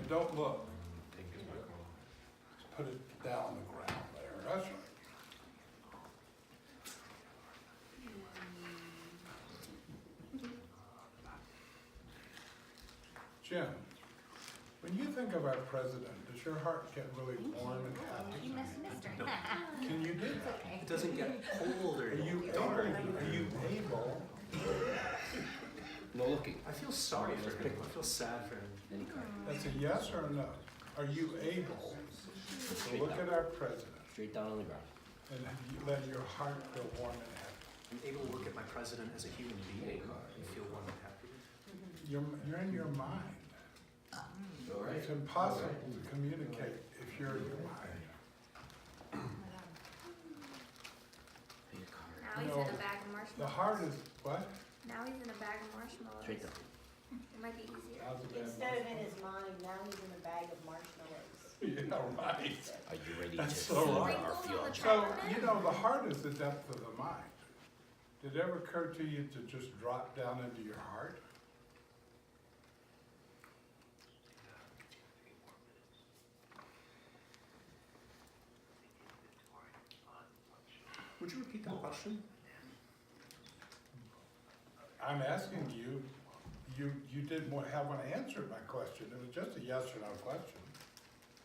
don't look. Just put it down on the ground there. That's right. Jim, when you think of our president, does your heart get really warm and happy? You missed Mr. Can you do that? It doesn't get cold or Are you dark. able? No looking. I feel sorry for him. I feel sad for him. That's a yes or a no. Are you able to look at our president Straight down on the ground. and let your heart feel warm and happy? I'm able to look at my president as a human being and feel warm and happy. You're in your mind. It's impossible to communicate if you're in your mind. Now he's in a bag of marshmallows. The heart is what? Now he's in a bag of marshmallows. Straight down. It might be easier. How's it been? Instead of in his mind, now he's in a bag of marshmallows. Yeah, right. Are you ready That's to so feel right. or feel a So, you know, the heart is the depth of the mind. Did it ever occur to you to just drop down into your heart? Would you repeat that question? I'm asking you, you didn't have one answer my question. It was just a yes or no question.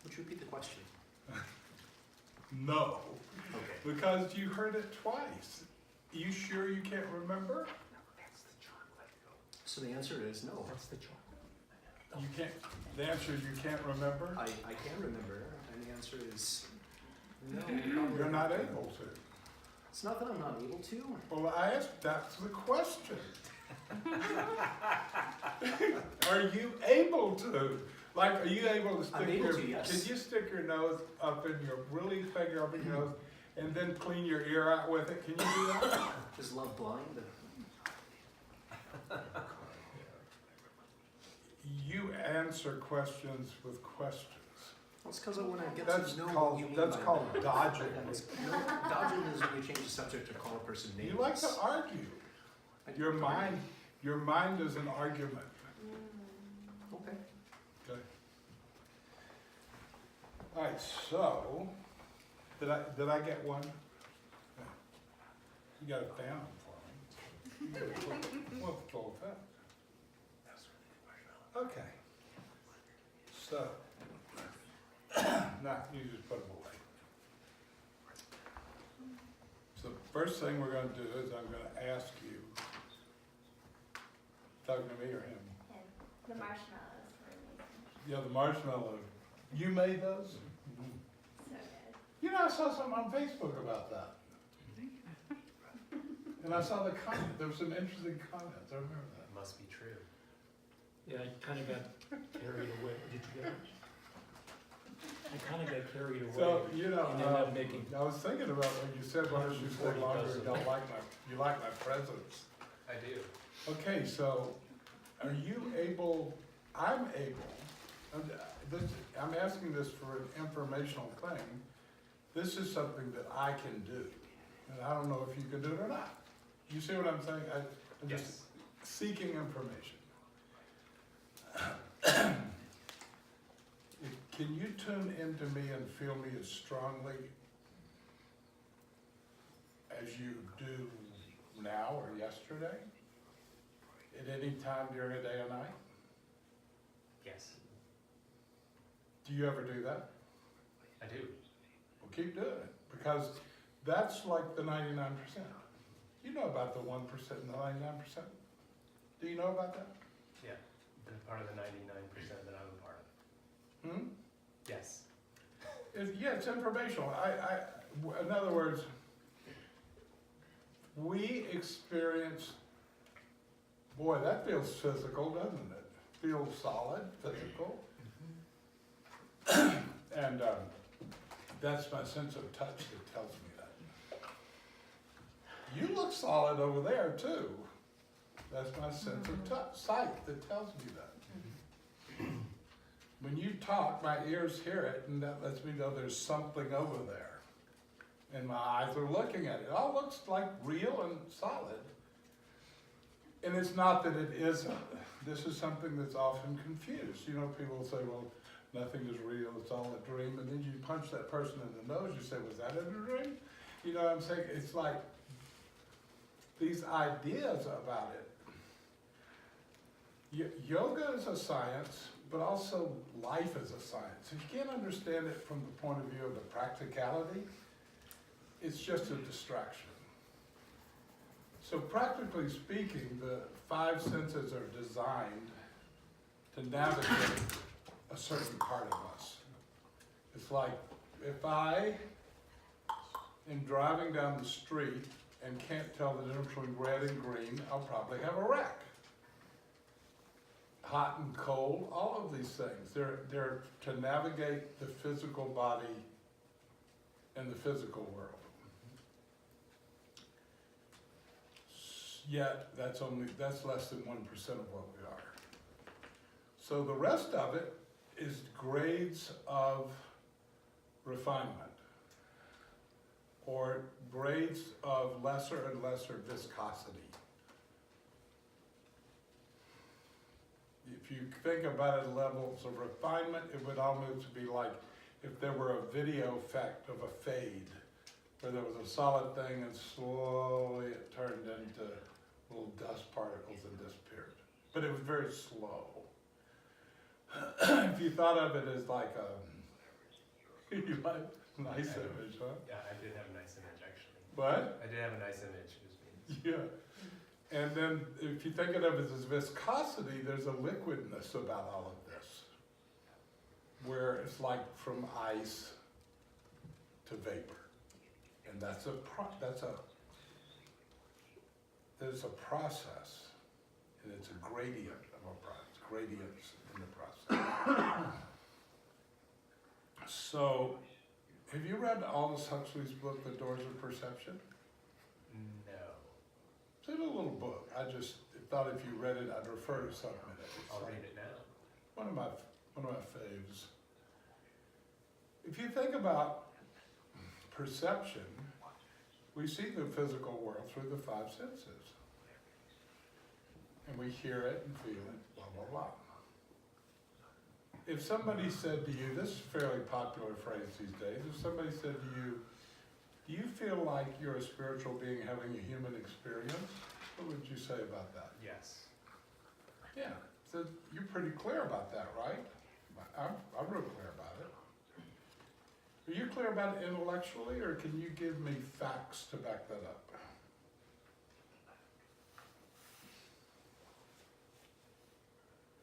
Would you repeat the question? No, Okay. because you heard it twice. You sure you can't remember? So the answer is no. You can't, the answer is you can't remember? I can remember, and the answer is no. You're not able to. It's not that I'm not able to. Well, I asked, that's the question. Are you able to? Like, are you able to stick I'm able your, to, yes. can you stick your nose up in your, really finger up in your nose and then clean your ear out with it? Can you do that? Is love blind? You answer questions with questions. Well, it's because when I get That's to know what called, you mean that's by called that. dodging. No, dodging is when you change the subject or call a person names. You like to argue. Your mind is an argument. Okay. Okay. All right, so, did I get one? You got a fan on for me. Well, full effect. Okay. So, now you just put them away. So the first thing we're going to do is I'm going to ask you, talking to me or him? The marshmallows were amazing. Yeah, the marshmallow. You made those? So good. You know, I saw something on Facebook about that. And I saw the comment, there were some interesting comments, I remember that. Must be true. Yeah, I kind of got carried away. Did you get it? I kind of got carried away. So, you know, And ended up making. I was thinking about when you said, why don't you stay longer, you don't like you like my presence. I do. Okay, so, are you able, I'm asking this for an informational thing. This is something that I can do, and I don't know if you can do it or not. You see what I'm saying? I'm just seeking information. Can you tune into me and feel me as strongly as you do now or yesterday? At any time during a day or night? Yes, Do you ever do that? I do. Well, keep doing it, because that's like the 99%. You know about the 1% and the 99%? Do you know about that? Yeah, the part of the 99% that I'm a part of. Hmm? Yes. It's informational. In other words, we experience, boy, that feels physical, doesn't it? Feels solid, physical. And that's my sense of touch that tells me that. You look solid over there too. That's my sense of touch, sight that tells me that. When you talk, my ears hear it, and that lets me know there's something over there. And my eyes are looking at it. It all looks like real and solid. And it's not that it isn't. This is something that's often confused. You know, people say, well, nothing is real, it's all a dream, and then you punch that person in the nose, you say, was that in a dream? You know what I'm saying? It's like these ideas about it. Yoga is a science, but also life is a science. If you can't understand it from the point of view of the practicality, it's just a distraction. So practically speaking, the five senses are designed to navigate a certain part of us. It's like if I am driving down the street and can't tell the difference between red and green, I'll probably have a wreck. Hot and cold, all of these things, they're to navigate the physical body and the physical world. Yet, that's less than 1% of what we are. So the rest of it is grades of refinement, or grades of lesser and lesser viscosity. If you think about it, levels of refinement, it would almost be like if there were a video effect of a fade, where there was a solid thing and slowly it turned into little dust particles and disappeared. But it was very slow. If you thought of it as like a, you like nice image, huh? Yeah, I did have a nice image actually. What? I did have a nice image. It was Yeah. And then if you think of it as viscosity, there's a liquidness about all of this, where it's like from ice to vapor. And there's a process, and it's a gradient of a process, gradients in the process. So, have you read Aldous Huxley's book, The Doors of Perception? No. It's in a little book. I just thought if you read it, I'd refer to something in it. It's I'll like read it now. one of my faves. If you think about perception, we see the physical world through the five senses. And we hear it and feel it, blah, blah, blah. If somebody said to you, this is a fairly popular phrase these days, if somebody said to you, do you feel like you're a spiritual being having a human experience? What would you say about that? Yes. Yeah, so you're pretty clear about that, right? I'm real clear about it. Are you clear about it intellectually, or can you give me facts to back that up?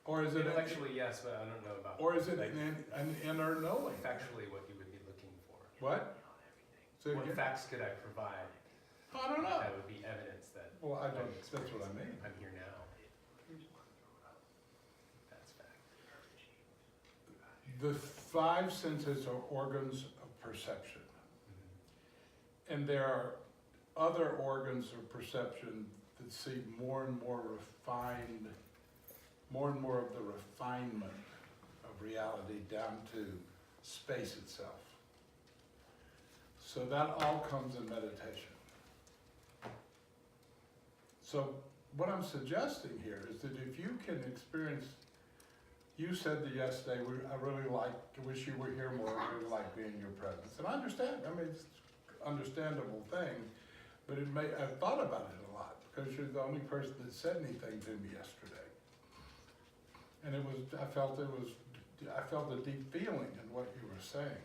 Or is it Intellectually, yes, but I don't know about. Or is it like, an inner knowing? factually what you would be looking for? What? Say it What again? facts could I provide I don't know. that would be evidence that Well, I don't. I'm That's what I mean. I'm here now? That's fact. The five senses are organs of perception, and there are other organs of perception that see more and more refined, more and more of the refinement of reality down to space itself. So that all comes in meditation. So what I'm suggesting here is that if you can experience, you said that yesterday, I really like, I wish you were here more, I really like being in your presence. And I understand, I mean, it's an understandable thing, but I've thought about it a lot, because you're the only person that said anything to me yesterday. And I felt a deep feeling in what you were saying.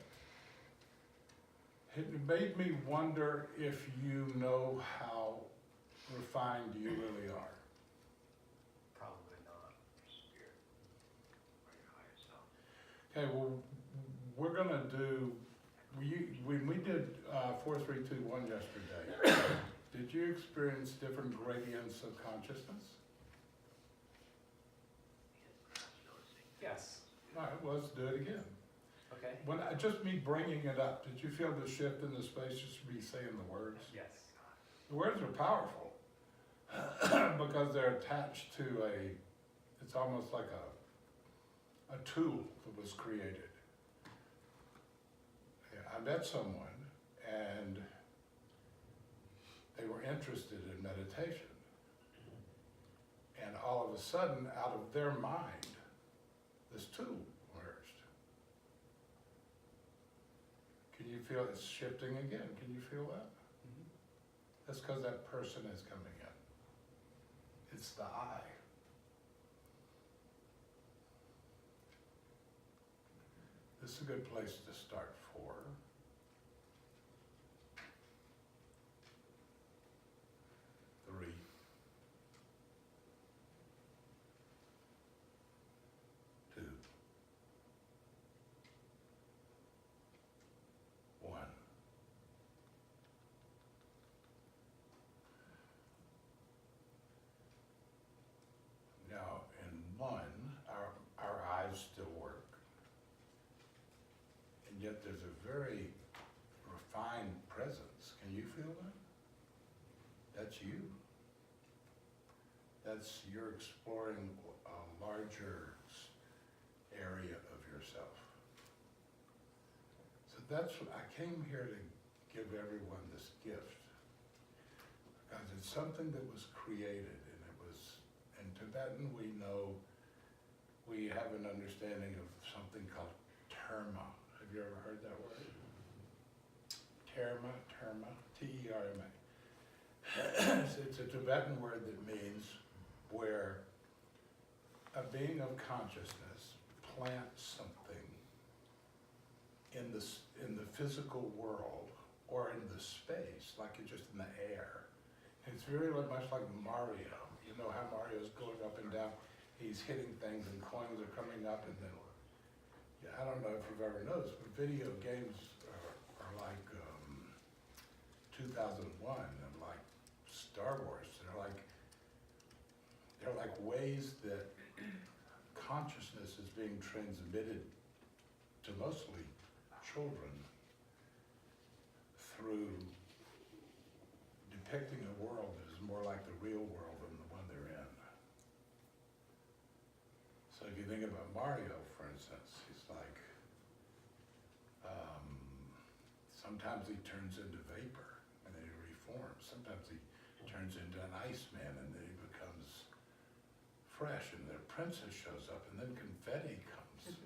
It made me wonder if you know how refined you really are. Probably not. Okay, well, we're gonna do, when we did 4, 3, 2, 1 yesterday, did you experience different gradients of consciousness? Yes. All right, well, let's do it again. Okay. Just me bringing it up, did you feel the shift in the space, just me saying the words? Yes. The words are powerful because they're attached to it's almost like a tool that was created. Yeah, I met someone and they were interested in meditation. And all of a sudden, out of their mind, this tool emerged. feel it's shifting again? Can you feel that? Mhm. That's because that person is coming in. It's the I. This is a good place to start. 4. 3. 2. 1. Now, in 1, our eyes still work. And yet there's a very refined presence. Can you feel that? That's you. That's, you're exploring a larger area of yourself. So that's what I came here to give everyone this gift. Because it's something that was created, and it was, in Tibetan we know, we have an understanding of something called Dharma. Have you ever heard that word? Dharma, T-E-R-M-A. It's a Tibetan word that means where a being of consciousness plants something in the physical world or in the space, like it's just in the air. It's very much like Mario. You know how Mario's going up and down, he's hitting things and coins are coming up, and then, I don't know if you've ever noticed, but video games are like 2001 and like Star Wars. They're like ways that consciousness is being transmitted to mostly children through depicting a world that is more like the real world than the one they're in. So if you think about Mario, for instance, he's like, sometimes he turns into vapor and then he reforms. Sometimes he turns into an Iceman and then he becomes fresh, and their princess shows up and then confetti comes.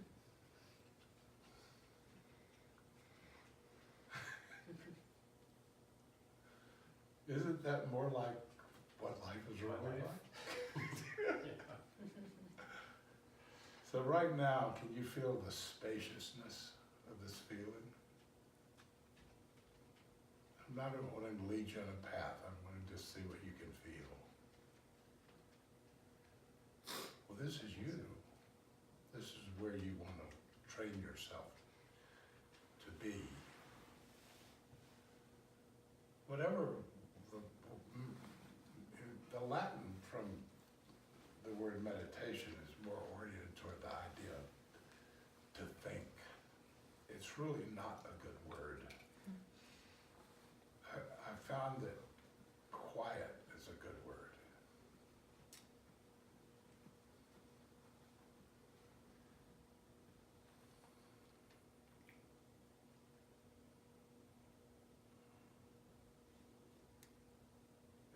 Isn't that more like what life is really like? So right now, can you feel the spaciousness of this feeling? I'm not wanting to lead you on a path, I'm wanting to just see what you can feel. Well, this is you. This is where you want to train yourself to be. Whatever the Latin from the word meditation is more oriented toward the idea to think. It's really not a good word. I found that quiet is a good word.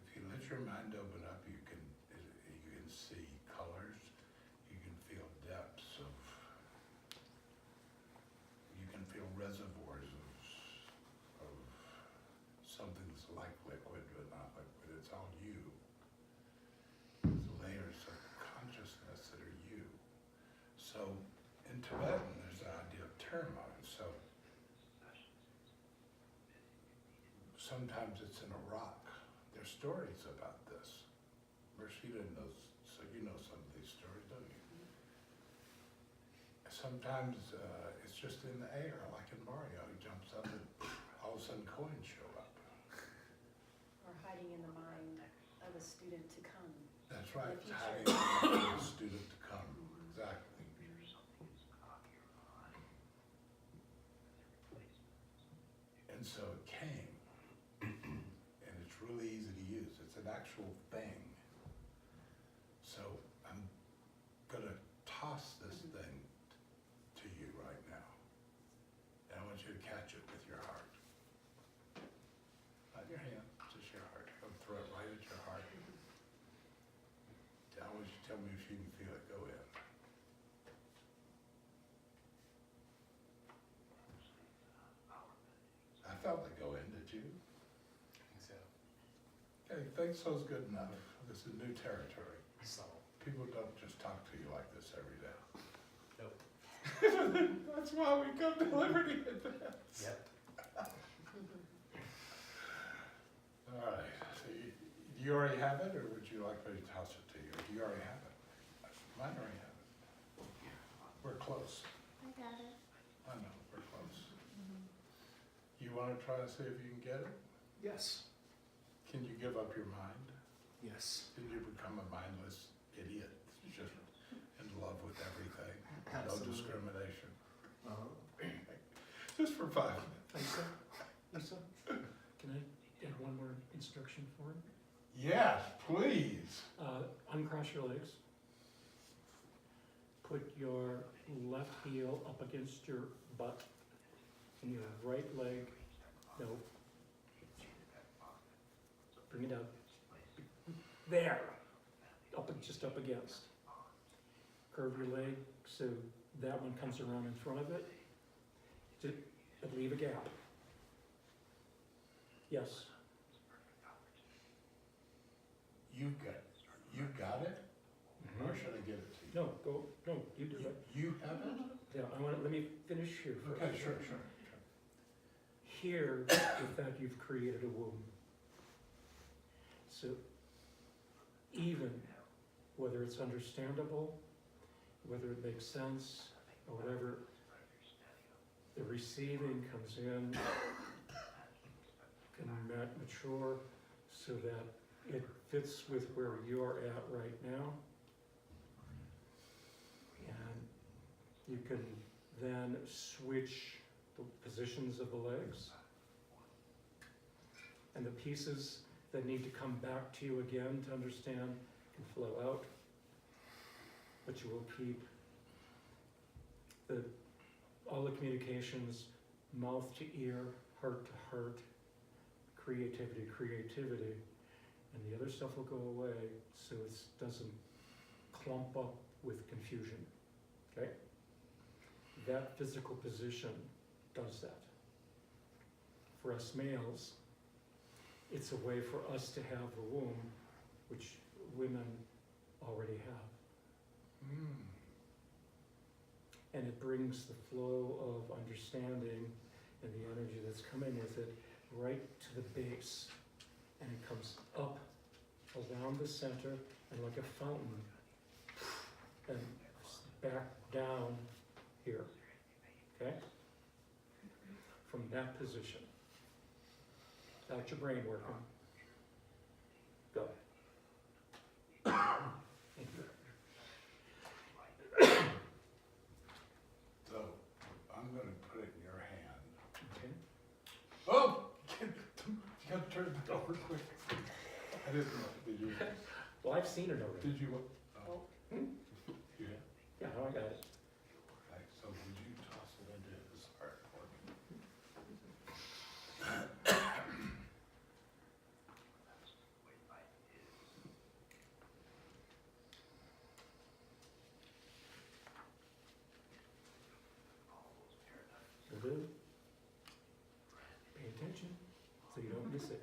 If you let your mind open up, you can see colors, you can feel depths of, you can feel reservoirs of something's like liquid but not liquid. It's all you. There's layers of consciousness that are you. So in Tibetan, there's the idea of Dharma. So sometimes it's in a rock. There's stories about this. Mursshud knows, so you know some of these stories, don't you? Sometimes it's just in the air, like in Mario. He jumps up and all of a sudden coins show up. Or hiding in the mind of a student to come. That's right, In the it's future. hiding in the student to come, exactly. And so it came, and it's really easy to use. It's an actual thing. So I'm gonna toss this thing to you right now. And I want you to catch it with your heart. Not your hand, just your heart. I'll throw it right at your heart. I want you to tell me if you can feel it go in. you? I think so. Okay, think so's good enough. This is new territory. Subtle. People don't just talk to you like this every day. Nope. That's why we come to Liberty Advance. Yep. All right, so do you already have it, or would you like me to toss it to you? Or do you already have it? Mine already have it. We're close. I got it. I know, we're close. You wanna try to see if you can get it? Yes. Can you give up your mind? Yes. Can you become a mindless idiot, just in love with everything? No Absolutely. discrimination. Uh-huh. Just for 5 minutes. Lisa, can I add one more instruction for him? Yes, please. Uncross your legs. Put your left heel up against your butt, and your right leg, no. Bring it out. There. Just up against. Curve your leg so that one comes around in front of it. But leave a gap. Yes. You got it? Or should I give it to you? No, you do it. You have it? Yeah, let me finish here first. Okay, sure. Here, with that, you've created a womb. So, even whether it's understandable, whether it makes sense, or whatever, the receiving comes in, can mature so that it fits with where you're at right now. And you can then switch the positions of the legs. And the pieces that need to come back to you again to understand can flow out. But you will keep all the communications, mouth to ear, heart to heart, creativity, and the other stuff will go away so it doesn't clump up with confusion, okay? That physical position does that. For us males, it's a way for us to have the womb, which women already have. And it brings the flow of understanding and the energy that's coming with it right to the base. And it comes up around the center and like a fountain and back down here, okay? From that position. Out your brain working. Go. Thank you. So, I'm gonna put it in your hand. Okay. Oh! You gotta turn it over quick. I didn't know, did you? Well, I've seen it already. Did you? Oh. You did? Yeah, I got it. Okay, so would you toss it into his heart for me? Will do. Pay attention so you don't miss it.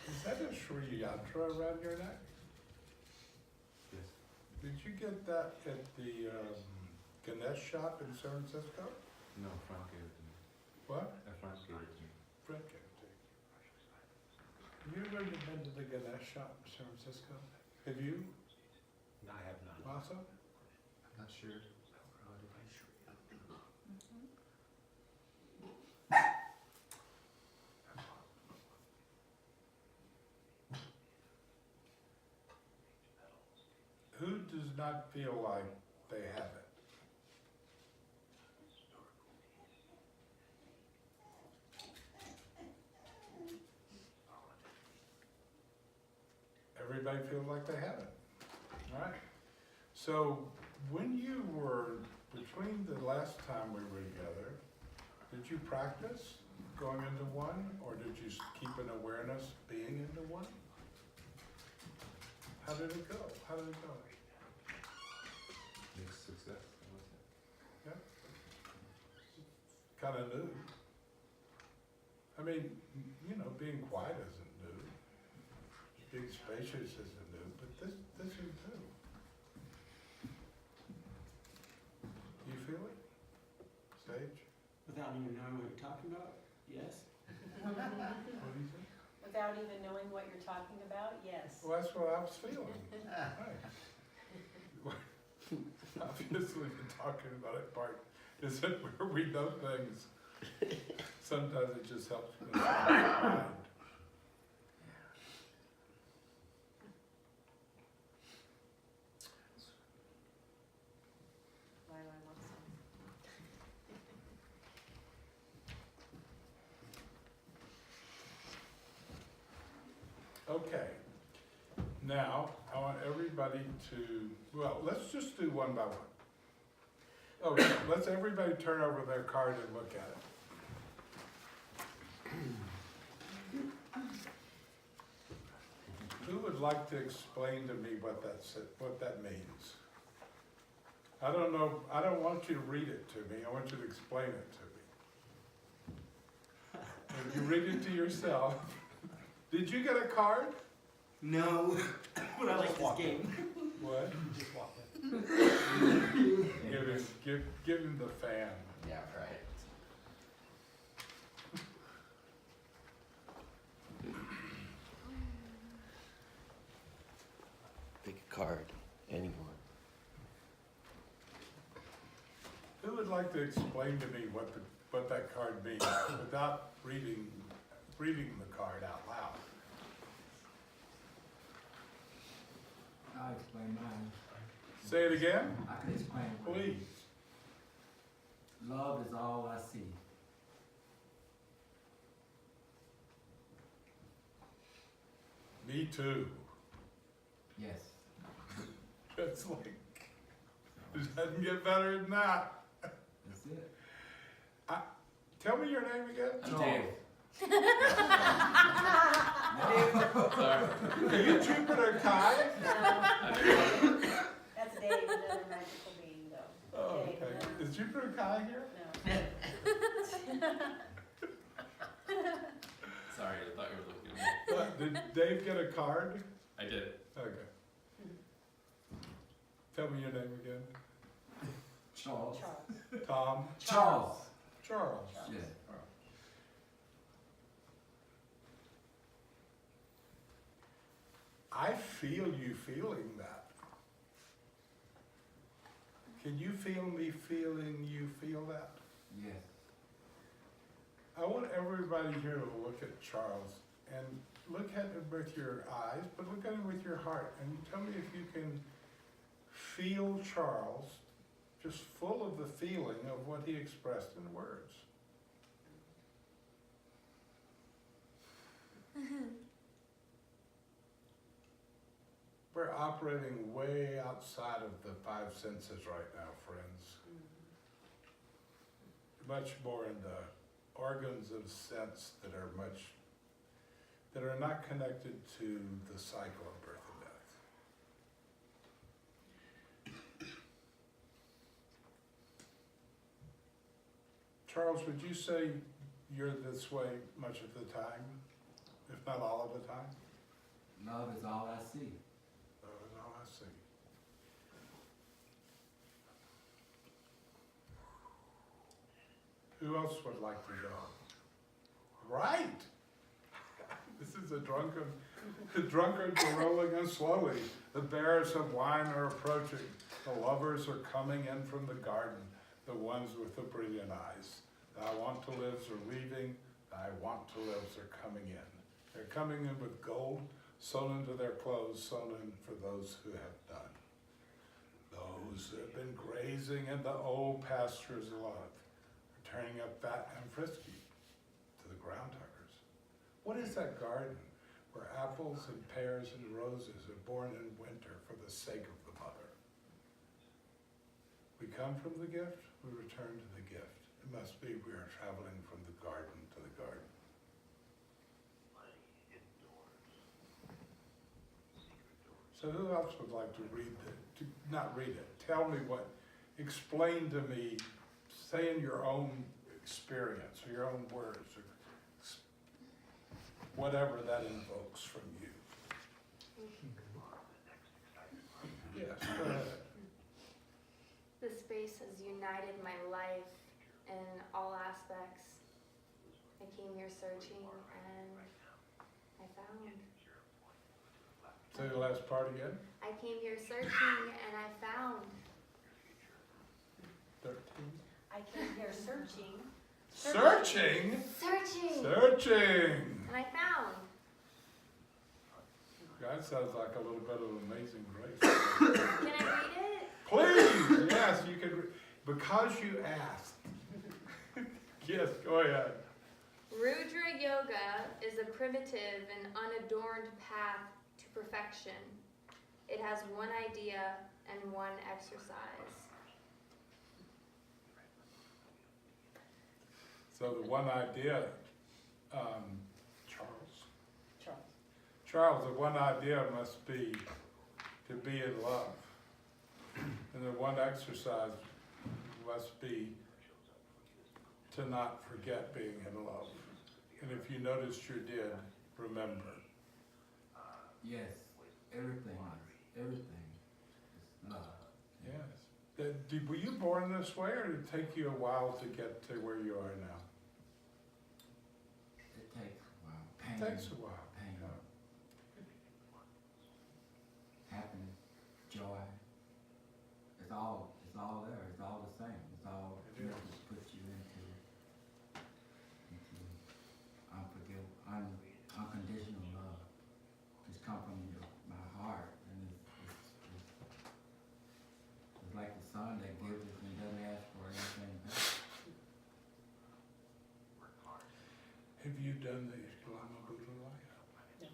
Is that a Sri Yantra around your neck? Yes. Did you get that at the Ganesh shop in San Francisco? No, Frank gave it to me. What? Frank gave it to me. Fred gave it to you. Have you ever been to the Ganesh shop in San Francisco? Have you, No, I have not. Masa? I'm not sure. does not feel like they have it? Everybody feels like they have it, all right? So when you were, between the last time we were together, did you practice going into one, or did you keep an awareness being into one? How did it go? How did it go? Mixed success, I would say. Kind of new. I mean, you know, being quiet isn't new. Being spacious isn't new, but this is new. You feel it? Sage? Without even knowing what you're talking about? Yes. What do you think? Without even knowing what you're talking about, yes. Well, that's what I was feeling. Right. Obviously, the talking about it part isn't where we know things. Sometimes it just helps with the mind. Lila wants some. Okay. Now, I want everybody to, well, let's just do one by one. Okay, let's everybody turn over their card and look at it. Who would like to explain to me what that means? I don't know, I don't want you to read it to me, I want you to explain it to me. If you read it to yourself. Did you get a card? No, but I like this game. What? Just walk in. Give him the fan. Yeah, right. Pick a card, anyone. Who would like to explain to me what that card means without reading the card out loud? I'll explain mine. Say it again, I can explain it. please. Love is all I see. Me too. Yes. It's like, it doesn't get better than that. That's it. Tell me your name again. Dave. Sorry. Are you Jupiter Kai? No. That's Dave, another magical being, though. Oh, Dave, okay. no. Is Jupiter Kai here? No. Sorry, I thought you were looking at me. Did Dave get a card? I did. Okay. Tell me your name again. Charles. Charles. Tom? Charles. Charles. Yeah. I feel you feeling that. Can you feel me feeling you feel that? Yes. I want everybody here to look at Charles and look at him with your eyes, but look at him with your heart, and tell me if you can feel Charles just full of the feeling of what he expressed in words. We're operating way outside of the five senses right now, friends. Much more in the organs of sense that are not connected to the cycle of birth and death. Charles, would you say you're this way much of the time, if not all of the time? Love is all I see. That is all I see. Who else would like to go? Right! This is a drunken, the drunkards are rolling in slowly. The bearers of wine are approaching. The lovers are coming in from the garden, the ones with the brilliant eyes. I want to lives are leaving, I want to lives are coming in. They're coming in with gold sewn into their clothes, sewn in for those who have done. those that have been grazing in the old pastures of love, are turning up fat and frisky to the ground huggers. What is that garden where apples and pears and roses are born in winter for the sake of the mother? We come from the gift, we return to the gift. It must be we are traveling from the garden to the garden. So who else would like to read not read it, tell me what, explain to me, say in your own experience, or your own words, or whatever that invokes from you. Yes, go ahead. The space has united my life in all aspects. I came here searching and I found. Say the last part again. I came here searching and I found. 13. I came here searching. Searching? Searching! Searching! And I found. That sounds like a little bit of Amazing Grace. Can I read it? Please, yes, you can, because you asked. Yes, go ahead. Rudra yoga is a primitive and unadorned path to perfection. It has one idea and one exercise. So the one idea, Charles, the one idea must be to be in love. And the one exercise must be to not forget being in love. And if you noticed you did, remember. Yes, everything is love. Yes. Were you born this way, or did it take you a while to get to where you are now? It takes a while. Pain, It takes a while. pain, happiness, joy. It's all there. It's all the same. It's all It is. just puts you into unconditional love. It's come from my heart, and it's like the sun that gives us and doesn't ask for anything back. Have you done the Iskalama Buddha life?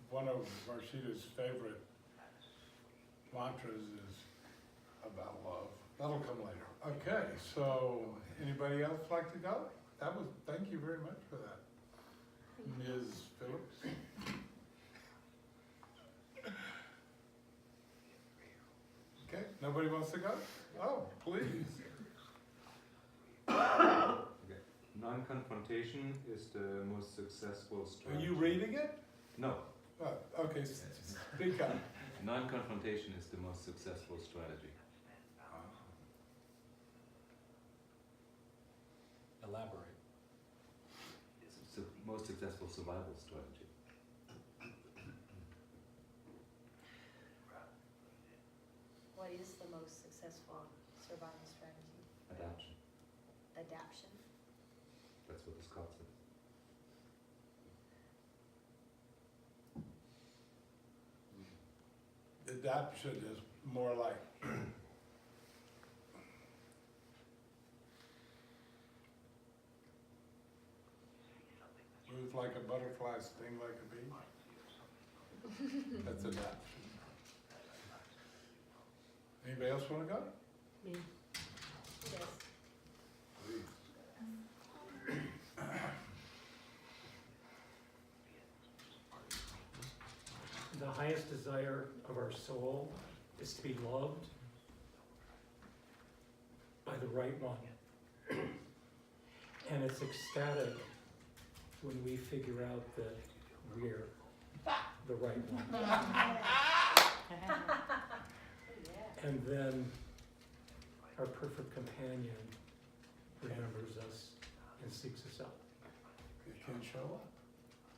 One of Mursshud's favorite mantras is about love. That'll come later. Okay, so anybody else like to go? Thank you very much for that, Ms. Phillips. Okay, nobody wants to go? Oh, please. Okay. Non-confrontation is the most successful Are strategy. you reading it? No. Oh, okay, speak up. Non-confrontation is the most successful strategy. Elaborate. It's the most successful survival strategy. What is the most successful survival strategy? Adaption. Adaption. That's what the Scott says. Adaption is more like move like a butterfly, sting like a bee. That's adaption. Anybody else want to go? Yes. Please. The highest desire of our soul is to be loved by the right one. And it's ecstatic when we figure out that we're the right one. And then our perfect companion remembers us and seeks us out. It can show up.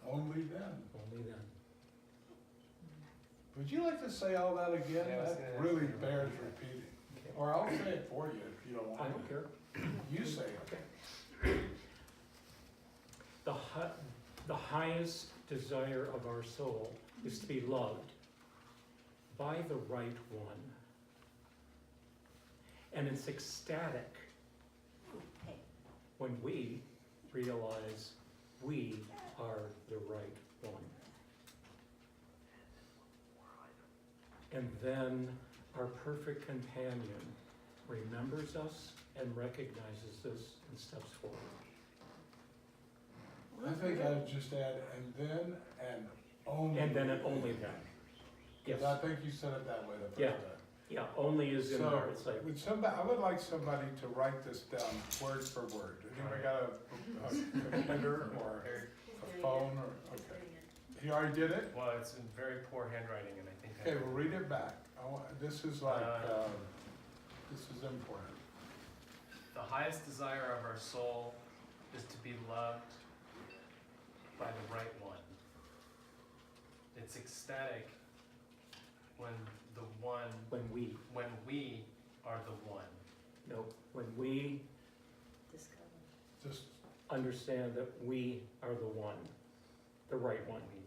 Only then. Only then. Would you like to say all that again? Yeah, I was That gonna really ask you. bears repeating. Or I'll say it for you if you don't I want don't to. care. You say it. The highest desire of our soul is to be loved by the right one. And it's ecstatic when we realize we are the right one. And then our perfect companion remembers us and recognizes us and steps forward. I think I'd just add, and then, and only. And then and only then. Yes. 'Cause I think you said it that way the first Yeah. time. Yeah, only is in So, there. It's like, would somebody, I would like somebody to write this down word for word. Anybody got a computer or a phone or, okay. He already did it? Well, it's in very poor handwriting, and I think. Okay, well, read it back. This is like, this is important. The highest desire of our soul is to be loved by the right one. It's ecstatic when the one, when we, when we are the one. no, when we Discover. Just, understand that we are the one, the right one. We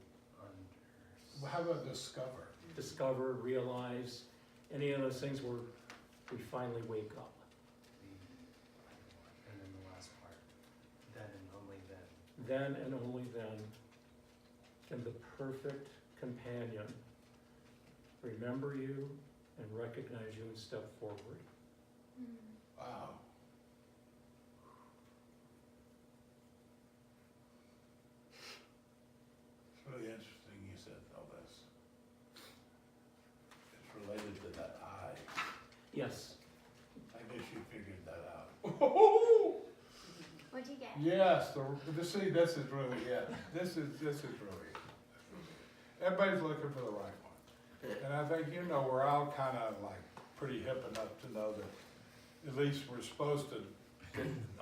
how about discover? Discover, realize, any of those things where we finally wake up. and then the last part, then and only then. Then and only then can the perfect companion remember you and recognize you and step forward. Wow. It's really interesting you said all this. It's related to that eye. Yes, I guess you figured that out. What'd you get? Yes, see, this is really it. This is really it. Everybody's looking for the right one. And I think, we're all kind of like pretty hip enough to know that at least we're supposed to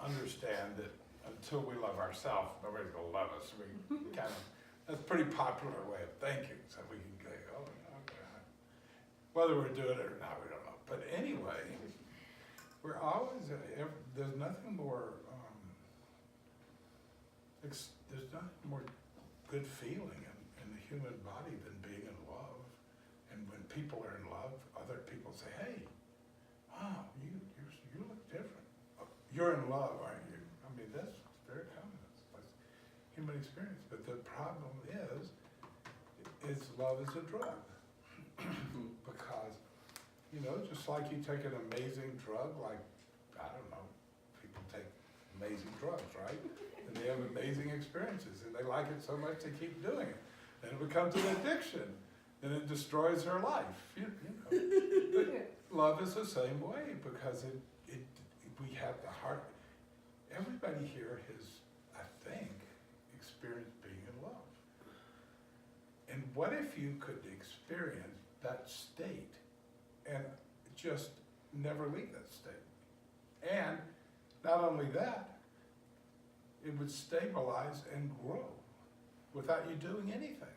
understand that until we love ourselves, nobody's gonna love us. We kind of, that's a pretty popular way of thinking, so we can go, oh, okay. Whether we're doing it or not, we don't know. But anyway, we're always, there's nothing more, there's nothing more good feeling in the human body than being in love. And when people are in love, other people say, hey, wow, you look different. You're in love, aren't you? I mean, that's very common. That's human experience. But the problem is love is a drug. Because, just like you take an amazing drug, like, I don't know, people take amazing drugs, right? And they have amazing experiences, and they like it so much they keep doing it. Then it becomes an addiction. Then it destroys her life. But love is the same way, because we have the heart. Everybody here has, I think, experienced being in love. And what if you could experience that state and just never leave that state? And not only that, it would stabilize and grow without you doing anything.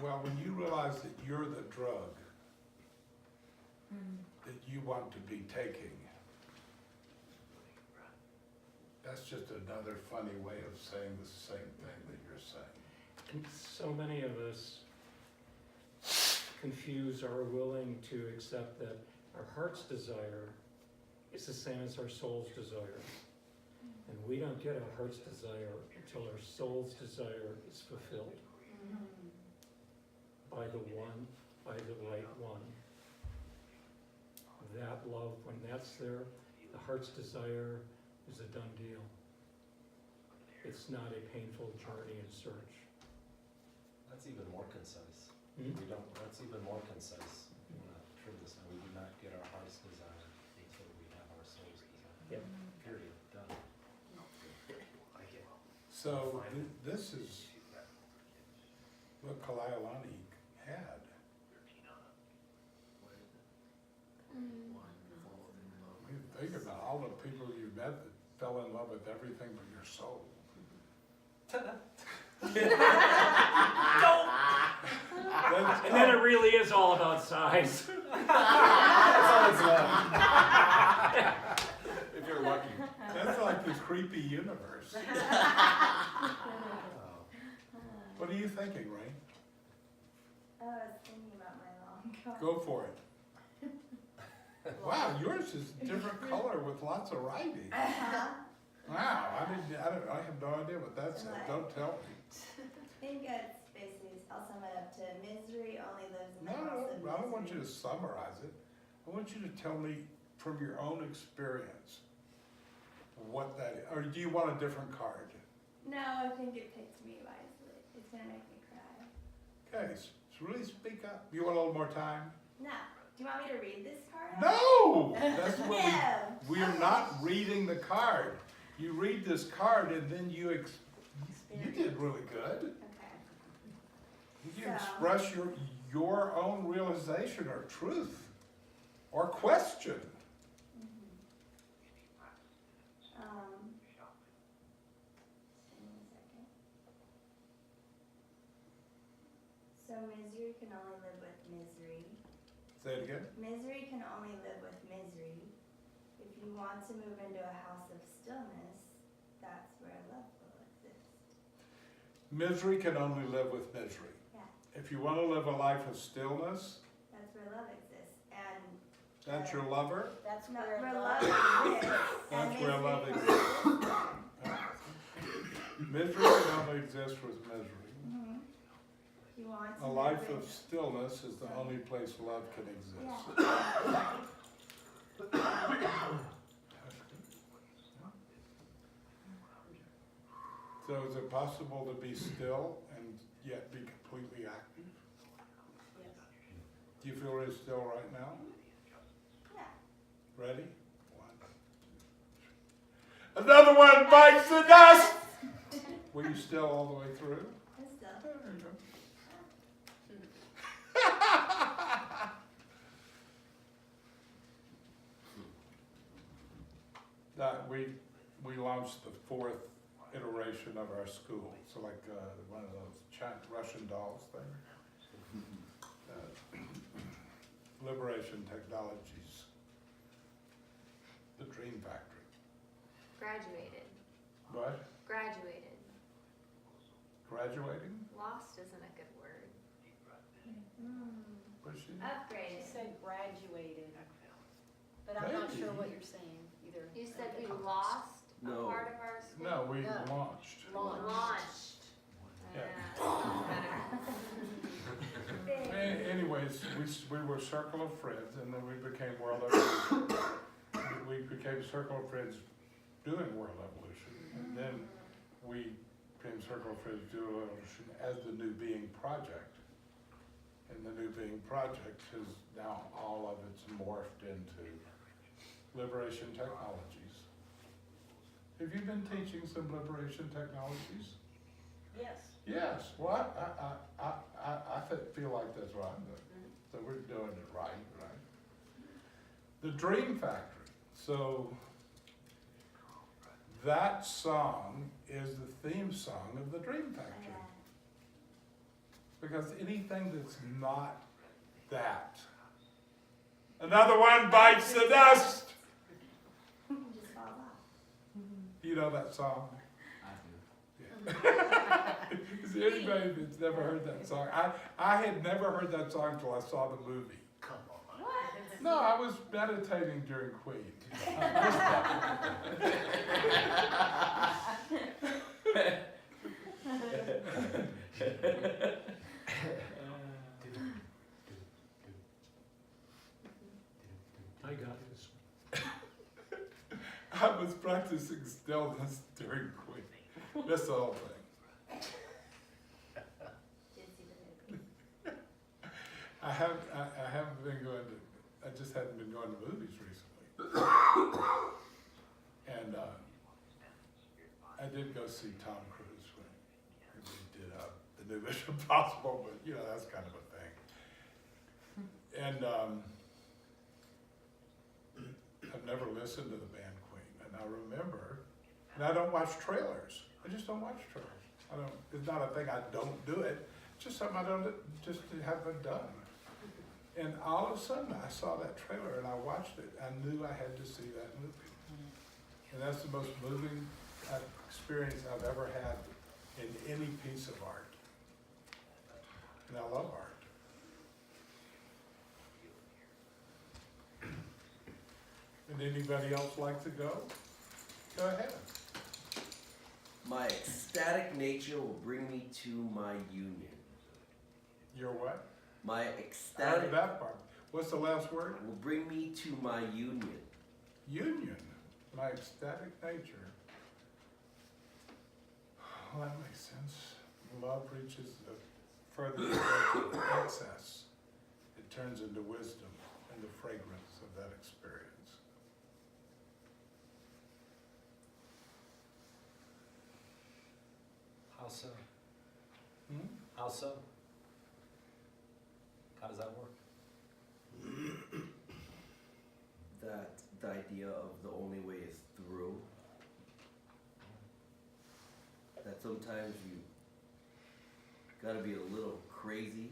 Well, when you realize that you're the drug that you want to be taking, that's just another funny way of saying the same thing that you're saying. and so many of us confuse or are willing to accept that our heart's desire is the same as our soul's desire. And we don't get our heart's desire until our soul's desire is fulfilled by the one, by the right one. That love, when that's there, the heart's desire is a done deal. It's not a painful journey and search. That's even more concise. Hmm? That's even more concise. True this, we do not get our heart's desire until we have our soul's desire. Yep. Period, done. So this is what Kalailani had. Think about all the people you met that fell in love with everything but your soul. And then it really is all about size. That's all it's left. If you're lucky. That's like the creepy universe. What are you thinking, Rain? Oh, I was thinking about my long card. Go for it. Wow, yours is different color with lots of writing. Wow, I have no idea what that says. Don't tell me. I think it's basically, I'll sum it up to misery only lives in the No, house of I don't want you misery. to summarize it. I want you to tell me from your own experience what that is. Or do you want a different card? No, I think it picked me wisely. It's gonna make me cry. Okay, so really speak up. You want a little more time? No. Do you want me to read this card? No! That's what No. we are not reading the card. You read this card and then you did really good. Okay. You So- express your own realization or truth or question. Give me a second. So misery can only live with misery. Say it again. Misery can only live with misery. If you want to move into a house of stillness, that's where love will exist. Misery can only live with misery. Yeah, If you want to live a life of stillness, that's where love exists. And that's your lover. That's not where where love love exists. and That's where love misery exists. Misery can only exist with misery. Mhm. You want to A life move of into- stillness is the only place love can exist. Yeah. So is it possible to be still and yet be completely active? Yes. Do you feel really still right now? Yeah. Ready? 1, 2, 3. Another one bites the dust! Were you still all the way through? I'm still. There you go. We launched the 4th iteration of our school. So like one of those Russian dolls things. Liberation Technologies. The Dream Factory. Graduated. What? Graduated. Graduating? Lost isn't a good word. What's she? She Upgraded. said graduated, but I'm not sure Maybe. what you're saying either. You said we lost a No. part of our school? No, we No. launched. Launched. Yeah. Sounds better. Anyways, we were Circle of Friends, and then we became World Evolution. We became Circle of Friends doing World Evolution, and then we became Circle of Friends doing World Evolution as the New Being Project. And the New Being Project has now all of it's morphed into Liberation Technologies. Have you been teaching some Liberation Technologies? Yes. Yes, well, I feel like that's what I'm doing. So we're doing it right. The Dream Factory. So that song is the theme song of the Dream Factory. Because anything that's not that. Another one bites the dust. Just fall off. You know that song? I do. Is there anybody that's never heard that song? I had never heard that song until I saw the movie. Come on. What? No, I was meditating during Queen. I got this. I was practicing stillness during Queen. That's the whole thing. Did see the movie. I haven't been going to, I just hadn't been going to movies recently. And I did go see Tom Cruise when he did the new Mission Impossible, but you know, that's kind of a thing. And I've never listened to the band Queen, and I remember, and I don't watch trailers. I just don't watch trailers. It's not a thing I don't do it. It's just something I just haven't done. And all of a sudden I saw that trailer and I watched it. I knew I had to see that movie. And that's the most moving experience I've ever had in any piece of art. And I love art. And anybody else like to go? Go ahead. My ecstatic nature will bring me to my union. Your what? My I heard ecstatic that part. What's the last word? will bring me to my union. Union. My ecstatic nature. Well, that makes sense. Love reaches the further edge of excess. It turns into wisdom and the fragrance of that experience. How so? Hmm? How so? How does that work? That the idea of the only way is through. That sometimes you gotta be a little crazy,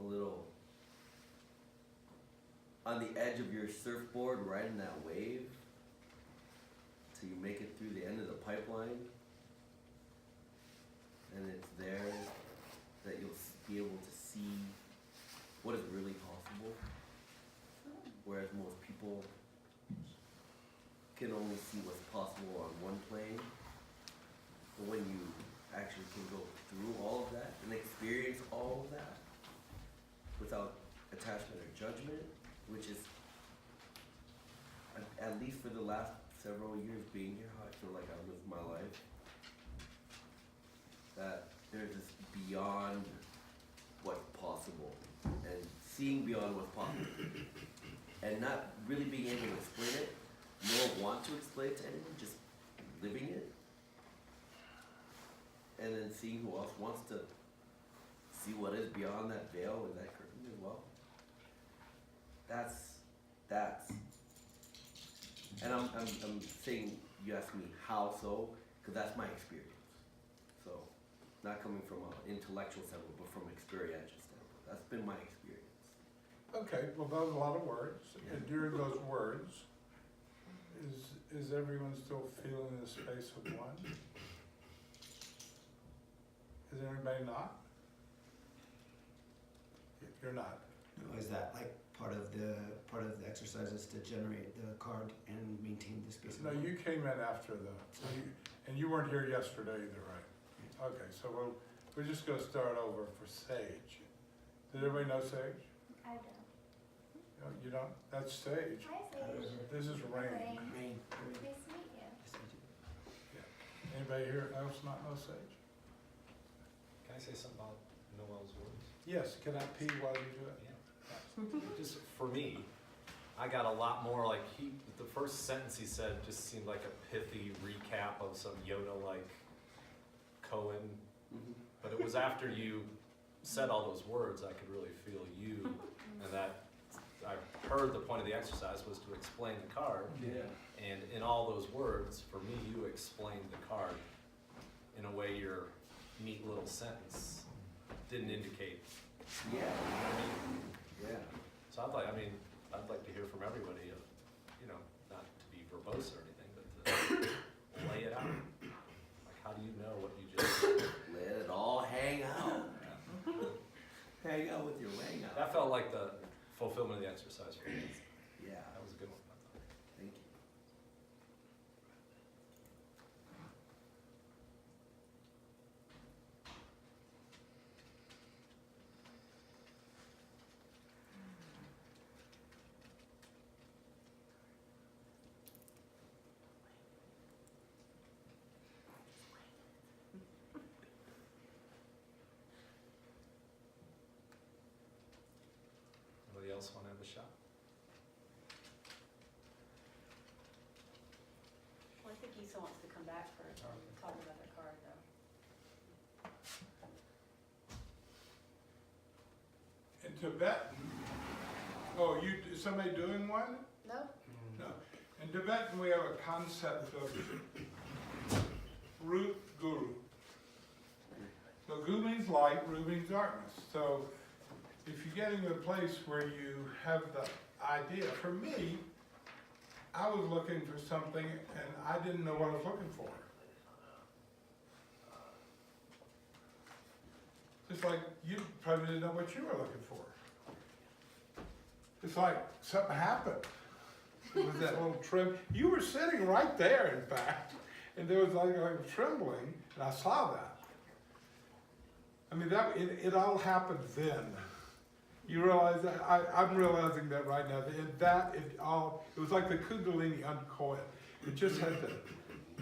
a little on the edge of your surfboard riding that wave till you make it through the end of the pipeline. And it's there that you'll be able to see what is really possible. Whereas most people can only see what's possible on one plane. But when you actually can go through all of that and experience all of that without attachment or judgment, which is, at least for the last several years being here, how I feel like I've lived my life, that there's this beyond what's possible and seeing beyond what's possible and not really being able to explain it, nor want to explain it to anyone, just living it. And then seeing who else wants to see what is beyond that veil and that curtain as well. That's, and I'm saying, you asked me how so, because that's my experience. So, not coming from an intellectual standpoint, but from an experiential standpoint. That's been my experience. Okay, well, that was a lot of words. Yeah. And during those words, is everyone still feeling the space of one? Is everybody not? You're not. No, is that like part of the exercises to generate the card and maintain the space? No, you came in after and you weren't here yesterday either, right? Okay, so we're just gonna start over for Sage. Did everybody know Sage? I don't. No, you don't? That's Sage. Hi, Sage. This is Rain. Rain. Nice to meet you. Anybody here else not know Sage? Can I say something about Noel's words? Yes, can I pee while you do it? Yeah. Just for me, I got a lot more like the first sentence he said just seemed like a pithy recap of some Yoda-like koan. Mm-hmm. But it was after you said all those words, I could really feel you, and that I heard the point of the exercise was to explain the card. Yeah. And in all those words, for me, you explained the card in a way your neat little sentence didn't indicate. Yeah. Yeah. So I'd like to hear from everybody, not to be verbose or anything, but to lay it out. Like, how do you know what you just said? Let it all hang out. Hang out with your wang out. That felt like the fulfillment of the exercise for me. Yeah. That was a good one. Thank you. Anybody else want to have a shot? Well, I think Isa wants to come back for talk about the card though. In Tibetan, is somebody doing one? No? No. In Tibetan, we have a concept of root guru. So gu means light, ru means darkness. So if you get into a place where you have the idea, for me, I was looking for something and I didn't know what I was looking for. Just like you probably didn't know what you were looking for. It's like something happened. It was that little trim. You were sitting right there, in fact, and there was like a trembling, and I saw that. I mean, it all happened then. You realize that? I'm realizing that right now. It was like the Kundalini uncoiled. It just had to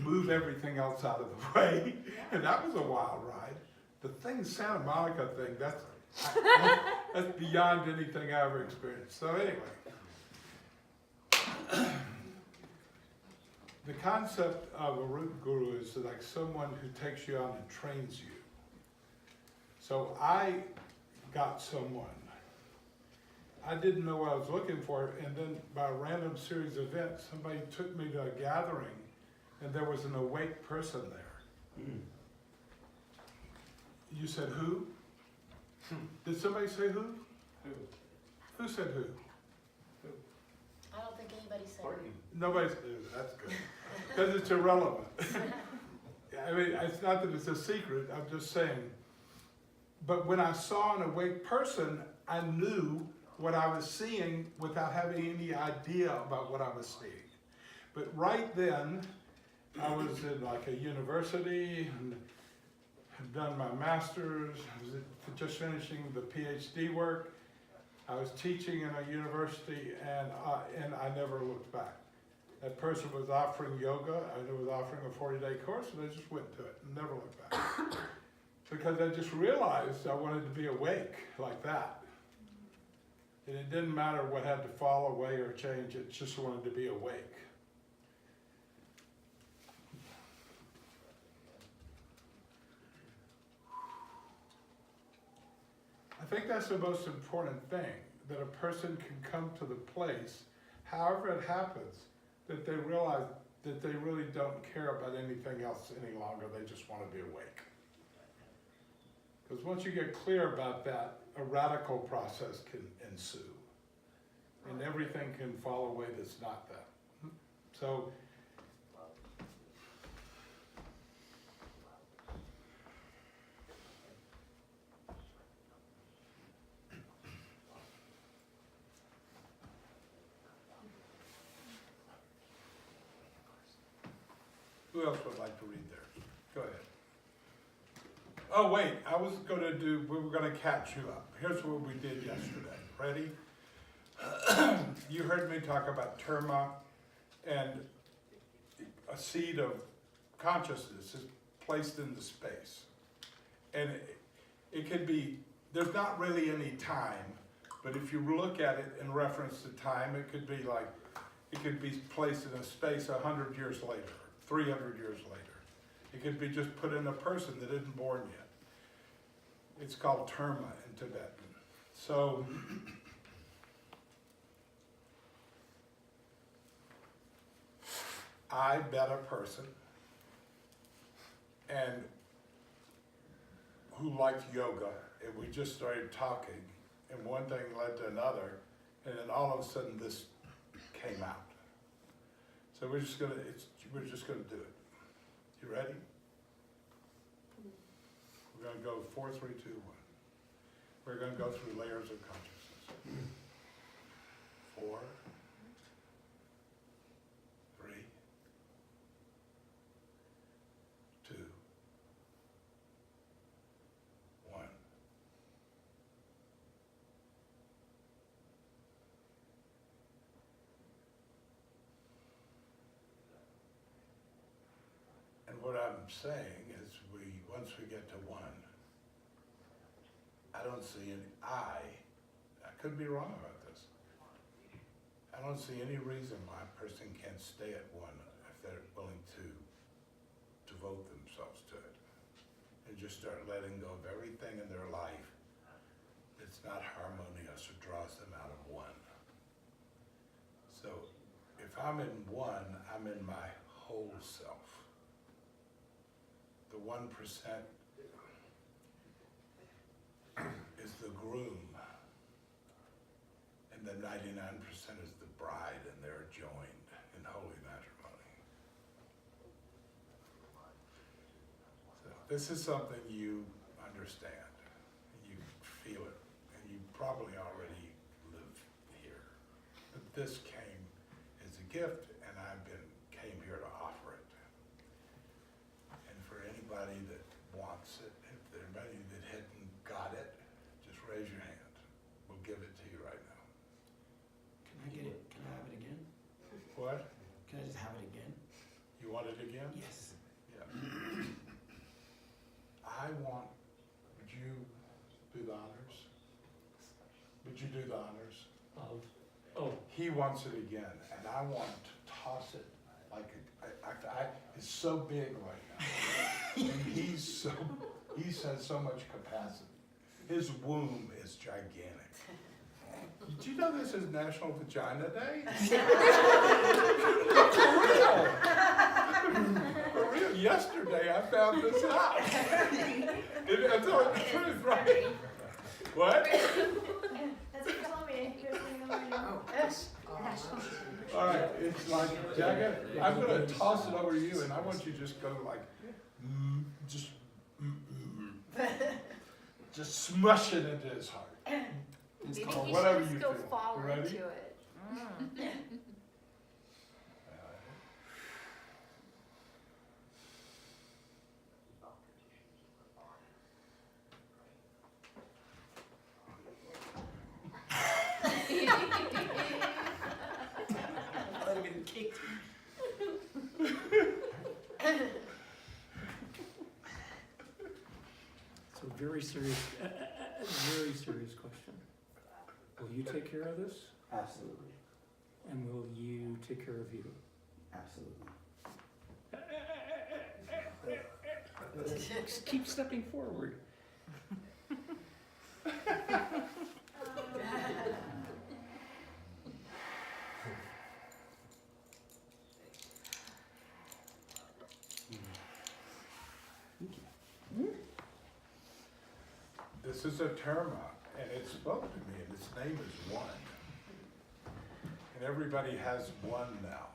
move everything else out of the way, and that was a wild ride. The Santa Monica thing, that's beyond anything I ever experienced. So anyway, the concept of a root guru is like someone who takes you on and trains you. So I got someone. I didn't know what I was looking for, and then by a random series of events, somebody took me to a gathering, and there was an awake person there. Mm. You said who? Did somebody say who? Who? Who said who? I don't think anybody said Pardon? Nobody said who. That's good. Because it's irrelevant. I mean, it's not that it's a secret, I'm just saying. But when I saw an awake person, I knew what I was seeing without having any idea about what I was seeing. But right then, I was in like a university, and had done my master's, I was just finishing the PhD work. I was teaching in a university, and I never looked back. That person was offering yoga, and it was offering a 40-day course, and I just went to it and never looked back. Because I just realized I wanted to be awake like that. And it didn't matter what had to fall away or change, it just wanted to be awake. I think that's the most important thing, that a person can come to the place, however it happens, that they realize that they really don't care about anything else any longer, they just want to be awake. Because once you get clear about that, a radical process can ensue. And everything can fall away that's not that. So, who else would like to read theirs? Go ahead. Oh wait, we were gonna catch you up. Here's what we did yesterday. Ready? You heard me talk about Dharma, and a seed of consciousness is placed into space. And it could be, there's not really any time, but if you look at it in reference to time, it could be placed in a space 100 years later, 300 years later. It could be just put in a person that isn't born yet. It's called Dharma in Tibetan. So, I met a person and who liked yoga, and we just started talking, and one thing led to another, and then all of a sudden this came out. So we're just gonna do it. You ready? We're gonna go 4, 3, 2, 1. We're gonna go through layers of consciousness. 4, 3, 2, 1. And what I'm saying is once we get to 1, I don't see I could be wrong about this. I don't see any reason why a person can't stay at 1 if they're willing to devote themselves to it. And just start letting go of everything in their life that's not harmonious or draws them out of 1. So if I'm in 1, I'm in my whole self. The 1% is the groom, and the 99% is the bride, and they're joined in this is something you understand, you feel it, and you probably already live here. But this came as a gift, and came here to offer it. And for anybody that wants it, if there's anybody that hadn't got it, just raise your hand. We'll give it to you right now. Can I get it? Can I have it again? What? Can I just have it again? You want it again? Yes. Yeah. I want, would you do the honors? Would you do the honors? Oh, He wants it again, and I want to toss it like it's so big right now. And he has so much capacity. His womb is gigantic. Did you know this is National Vagina Day? For real. Yesterday I found this out. I thought the truth, right? What? That's what told me. All right, it's like, Jagger, I'm gonna toss it over to you, and I want you to just go like, just smush it into his heart. Maybe Or you whatever should you just go feel. fall You ready? into it. I'm getting kicked. so very serious question. Will you take care of this? Absolutely. And will you take care of you? Absolutely. Just keep stepping forward. This is a Dharma, and it spoke to me, and its name is one. And everybody has one now.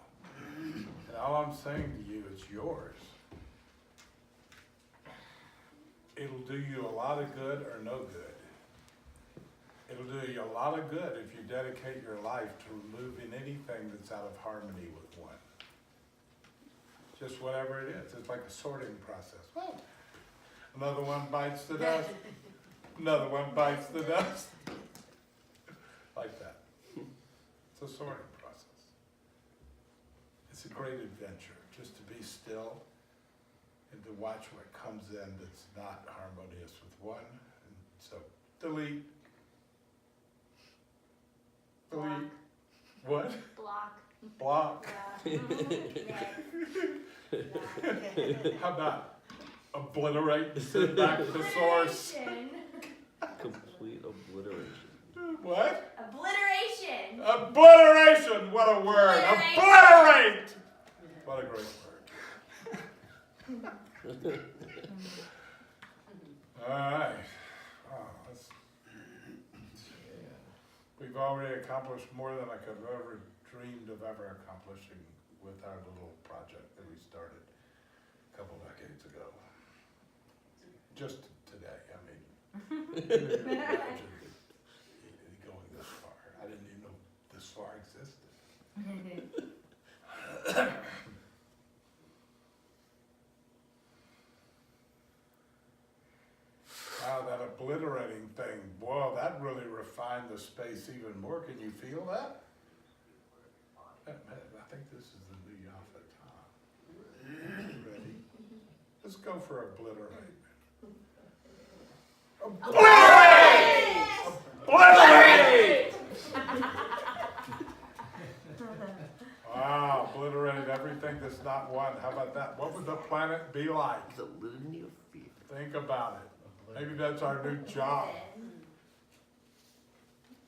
And all I'm saying to you, it's yours. It'll do you a lot of good or no good. It'll do you a lot of good if you dedicate your life to removing anything that's out of harmony with one. Just whatever it is. It's like a sorting process. Oh, another one bites the dust. Another one bites the dust. Like that. It's a sorting process. It's a great adventure, just to be still and to watch what comes in that's not harmonious with one. And so, delete. Delete. What? Block. Block. Yeah. How about obliterate, send back to the source? Complete obliteration. What? Obliteration. Obliteration! What a word! Obliterate! What a great word. All right. We've already accomplished more than I could have ever dreamed of ever accomplishing with our little project that we started a couple decades ago. Just today, I mean. I didn't even imagine it going this far. I didn't even know this far existed. Wow, that obliterating thing, boy, that really refined the space even more. Can you feel that? I think this is the new Yafa time. Ready? Let's go for obliterate. Obliterate! Obliterate! Wow, obliterate everything that's not one. How about that? What would the planet be like? The litany of fear. Think about it. Maybe that's our new job.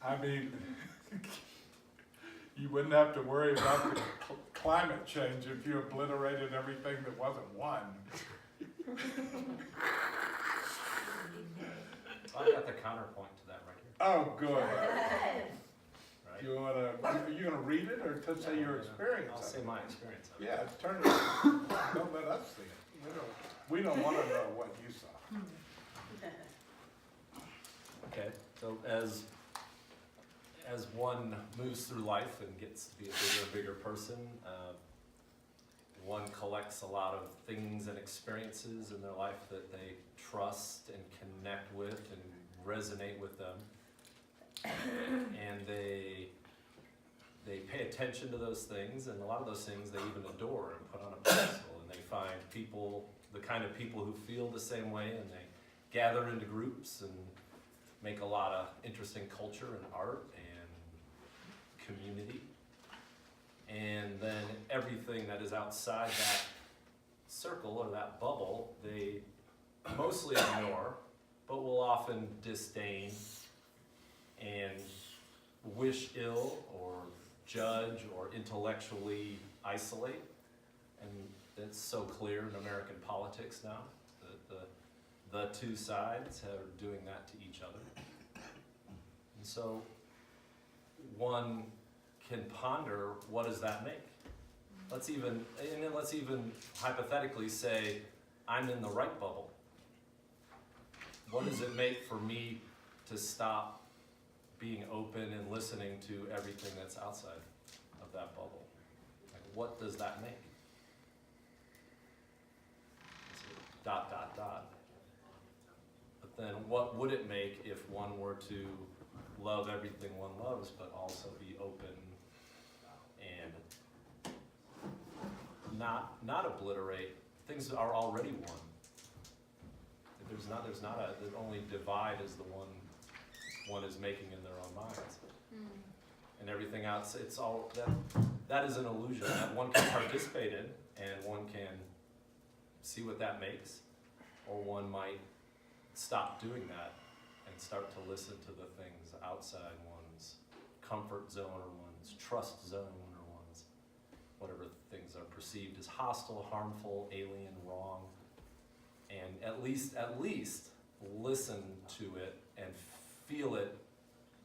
I mean, you wouldn't have to worry about the climate change if you obliterated everything that wasn't one. I got the counterpoint to that right here. Oh, good. Right? Are you gonna read it or to say your experience? I'll say my experience of it. Yeah, turn it. Don't let us see it. We don't- We don't wanna know what you saw. Okay, so as one moves through life and gets to be a bigger and bigger person, one collects a lot of things and experiences in their life that they trust and connect with and resonate with them. And they pay attention to those things, and a lot of those things they even adore and put on a pedestal. And they find people, the kind of people who feel the same way, and they gather into groups and make a lot of interesting culture and art and community. And then everything that is outside that circle or that bubble, they mostly ignore, but will often disdain and wish ill or judge or intellectually isolate. And it's so clear in American politics now that the two sides are doing that to each other. And so one can ponder, what does that make? Let's even hypothetically say, I'm in the right bubble. What does it make for me to stop being open and listening to everything that's outside of that bubble? Like, what does that make? Dot, dot, dot. But then what would it make if one were to love everything one loves, but also be open and not obliterate things that are already one? There's not the only divide is the one is making in their own minds. And everything else, it's all, that is an illusion that one can participate in, and one can see what that makes, or one might stop doing that and start to listen to the things outside one's comfort zone or one's trust zone or one's whatever things are perceived as hostile, harmful, alien, wrong, and at least listen to it and feel it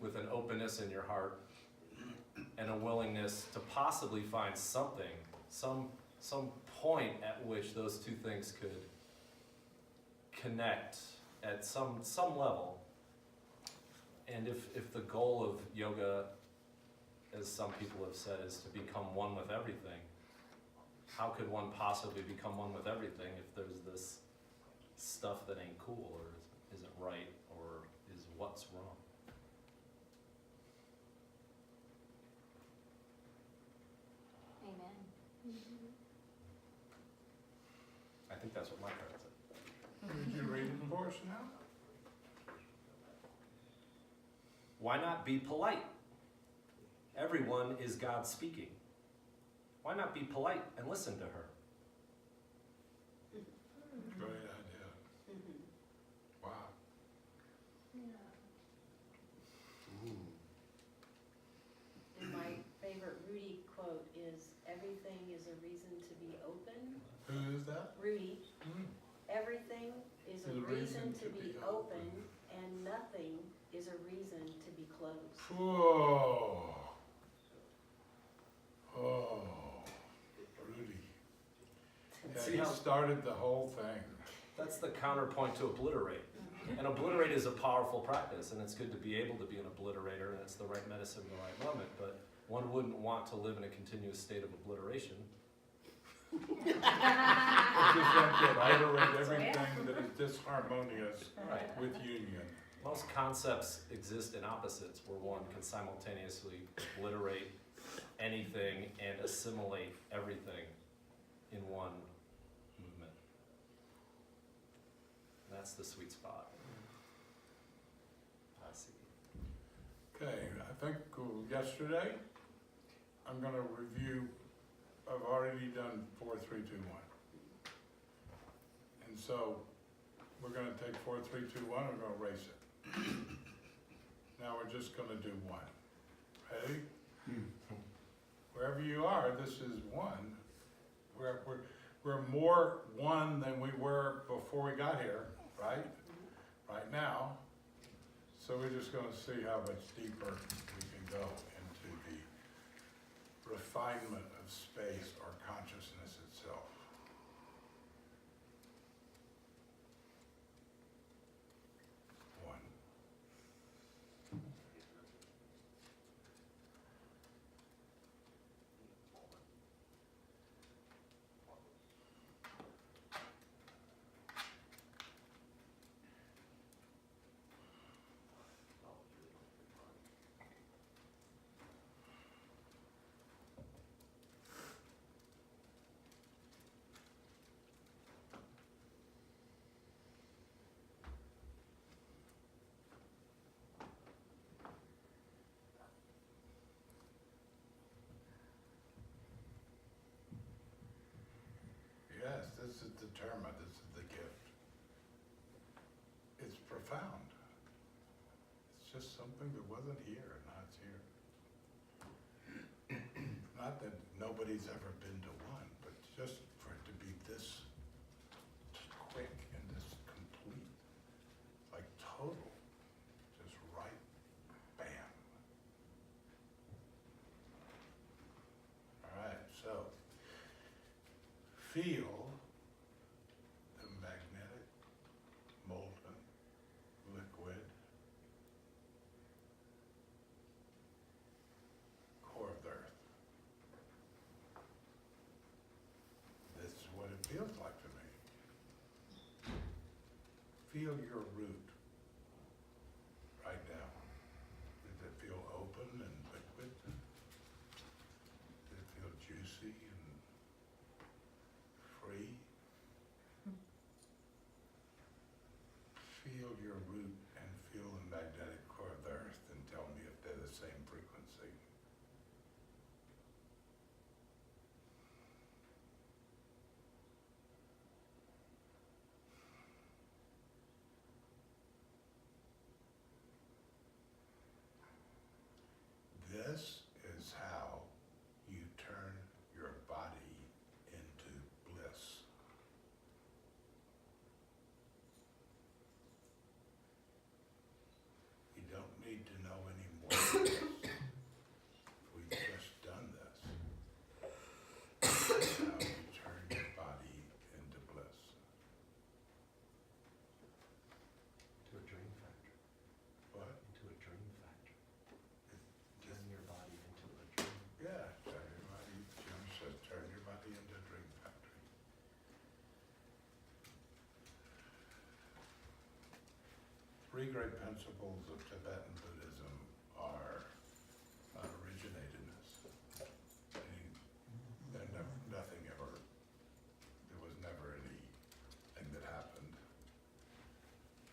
with an openness in your heart and a willingness to possibly find something, some point at which those two things could connect at some level. And if the goal of yoga, as some people have said, is to become one with everything, how could one possibly become one with everything if there's this stuff that ain't cool or isn't right or is what's wrong? Amen. I think that's what my parents said. Would you read it for us now? Why not be polite? Everyone is God speaking. Why not be polite and listen to her? Great idea. Wow. And my favorite Rudy quote is, everything is a reason to be open. Who is that? Rudy, Hmm. everything is a Is a reason to be open, and nothing is a reason to be closed. Whoa. Oh, Rudy. Yeah, See he how started the whole thing. that's the counterpoint to obliterate. And obliterate is a powerful practice, and it's good to be able to be an obliterator, and it's the right medicine in the right moment, but one wouldn't want to live in a continuous state of obliteration. It just wants to obliterate everything that is disharmonious Right. with union. Most concepts exist in opposites, where one can simultaneously obliterate anything and assimilate everything in one movement. And that's the sweet spot. I see. Okay, I think yesterday, I'm gonna review, I've already done 4, 3, 2, 1. And so, we're gonna take 4, 3, 2, 1, we're gonna erase it. Now we're just gonna do 1. Ready? Wherever you are, this is 1. We're more 1 than we were before we got here, right? Right now. So we're just gonna see how much deeper we can go into the refinement of space or consciousness itself. the Dharma, this is the gift. It's profound. It's just something that wasn't here, now it's here. Not that nobody's ever been to one, but just for it to be this quick and this complete, like total, just right, bam. All right, so feel the magnetic, molten, liquid core of the earth. This is what it feels like to me. Feel your root right now. Does it feel open and liquid? Does it feel juicy and free? Feel your root and feel the magnetic core of the earth and tell me if they're the same frequency. This is how you turn your body into bliss. You don't need to know any more than this. We've just done this. This is how you turn your body into bliss. To a dream factory. What? Into a dream factory. Just, Turn your body into a dream. yeah, turn your body, Jim says, turn your body into a dream factory. Three great principles of Tibetan Buddhism are originatedness. Meaning, nothing ever, there was never anything that happened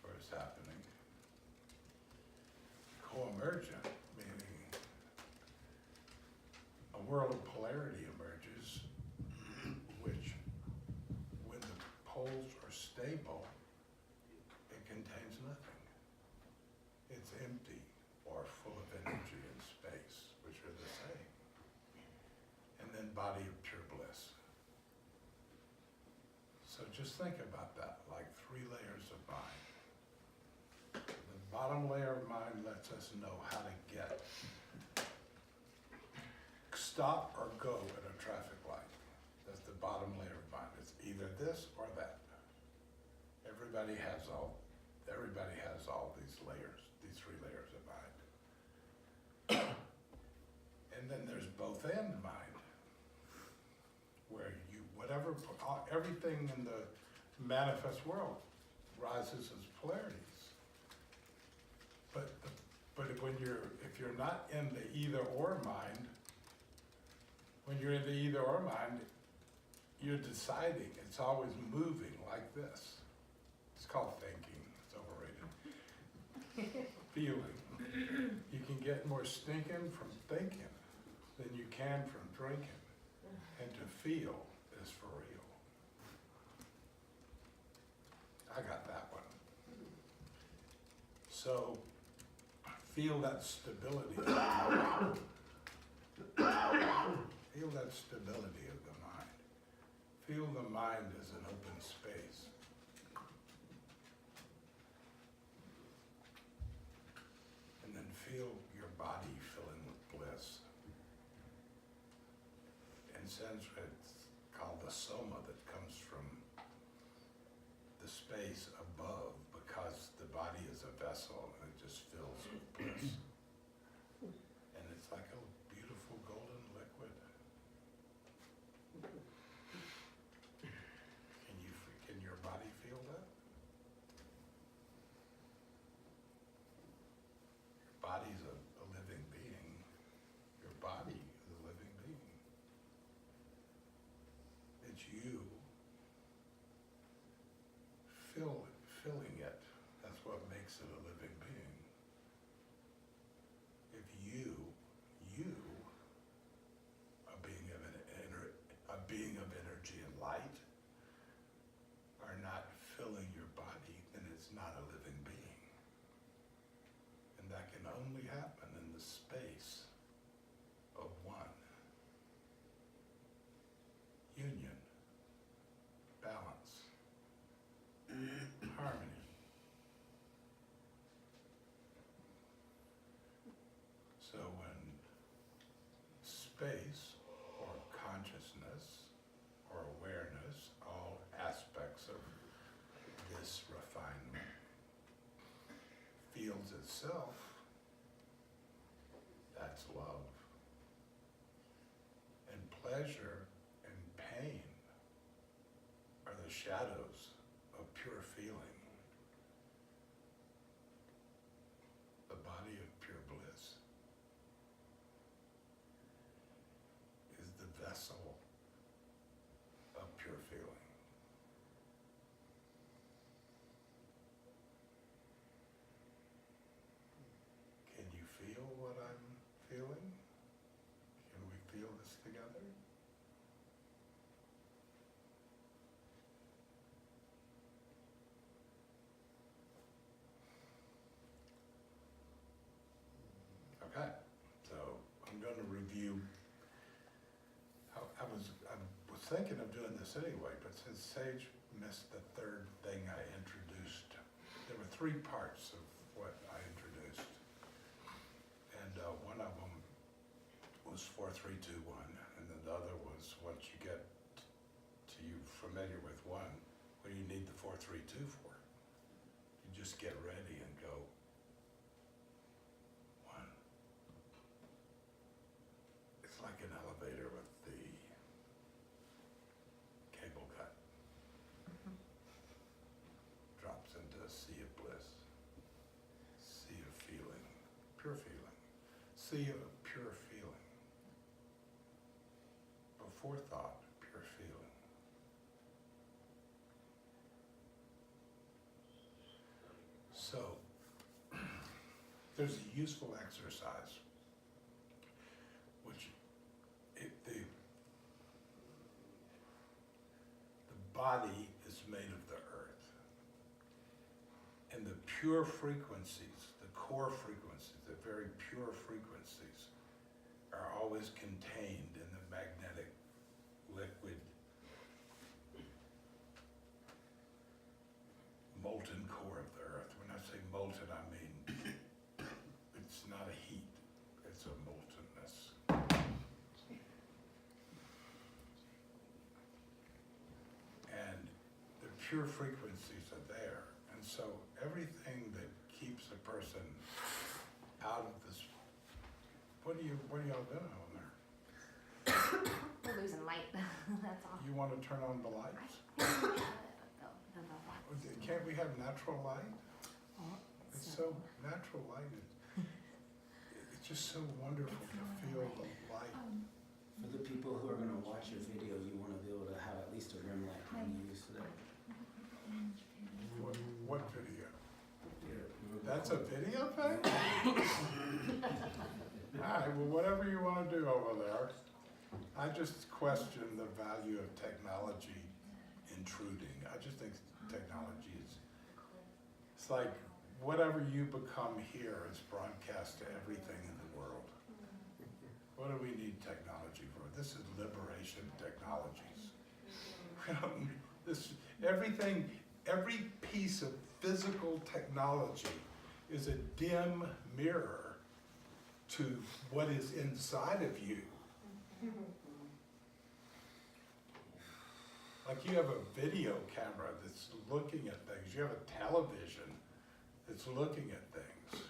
or is happening. Co-emergent, meaning a world of polarity emerges, which, when the poles are stable, it contains nothing. It's empty or full of energy and space, which are the same. And then body of pure bliss. So just think about that, like 3 layers of mind. The bottom layer of mind lets us know how to get, stop or go at a traffic light. That's the bottom layer of mind. It's either this or that. Everybody has all these layers, these 3 layers of mind. And then there's both and mind, where you, everything in the manifest world rises as polarities. But if you're not in the either or mind, when you're in the either or mind, you're deciding. It's always moving like this. It's called thinking. It's overrated. Feeling. You can get more stinking from thinking than you can from drinking. And to feel is for real. I got that one. So feel that stability of the mind. Feel that stability of the mind. Feel the mind as an open space. And then feel your body filling with bliss. In Sanskrit, it's called the soma, that comes from the space above, because the body is a vessel and it just fills with bliss. And it's like a beautiful golden liquid. Can your body feel that? Your body's a living being. Your body is a living being. It's you filling it. That's what makes it a living being. If you, a being of energy and light, can only happen in the space of one. Union, balance, harmony. So when space or consciousness or awareness, all aspects of this refinement, feels itself, that's love. And pleasure and pain are the shadows of pure feeling. The body of pure bliss is the vessel of pure feeling. Can you feel what I'm feeling? Can we feel this together? Okay, so I'm going to review. I was thinking of doing this anyway, but since Sage missed the third thing I introduced, there were 3 parts of what I introduced, and one of them was 4, 3, 2, 1, and then the other was once you get to you familiar with one, what do you need the 4, 3, 2 for? You just get ready and go 1. It's like an elevator with the cable cut. Drops into a sea of bliss, sea of feeling, pure feeling, sea of pure feeling. Before thought, pure feeling. So, there's a useful exercise, which the body is made of the earth. And the pure frequencies, the core frequencies, the very pure frequencies, are always contained in the magnetic liquid molten core of the earth. When I say molten, I mean it's not a heat, it's a moltenness. And the pure frequencies are there. And so everything that keeps a person out of this, what are y'all doing over there? We're losing light. That's all. You want to turn on the lights? Can't we have natural light? It's so natural light. It's just so wonderful to feel the light. For the people who are going to watch your video, you want to be able to have at least a rim light when you use it. What video? That's a video thing? All right, well, whatever you want to do over there. I just question the value of technology intruding. I just think technology is, it's like whatever you become here is broadcast to everything in the world. What do we need technology for? This is liberation technologies. Everything, every piece of physical technology is a dim mirror to what is inside of you. Like you have a video camera that's looking at things. You have a television that's looking at things.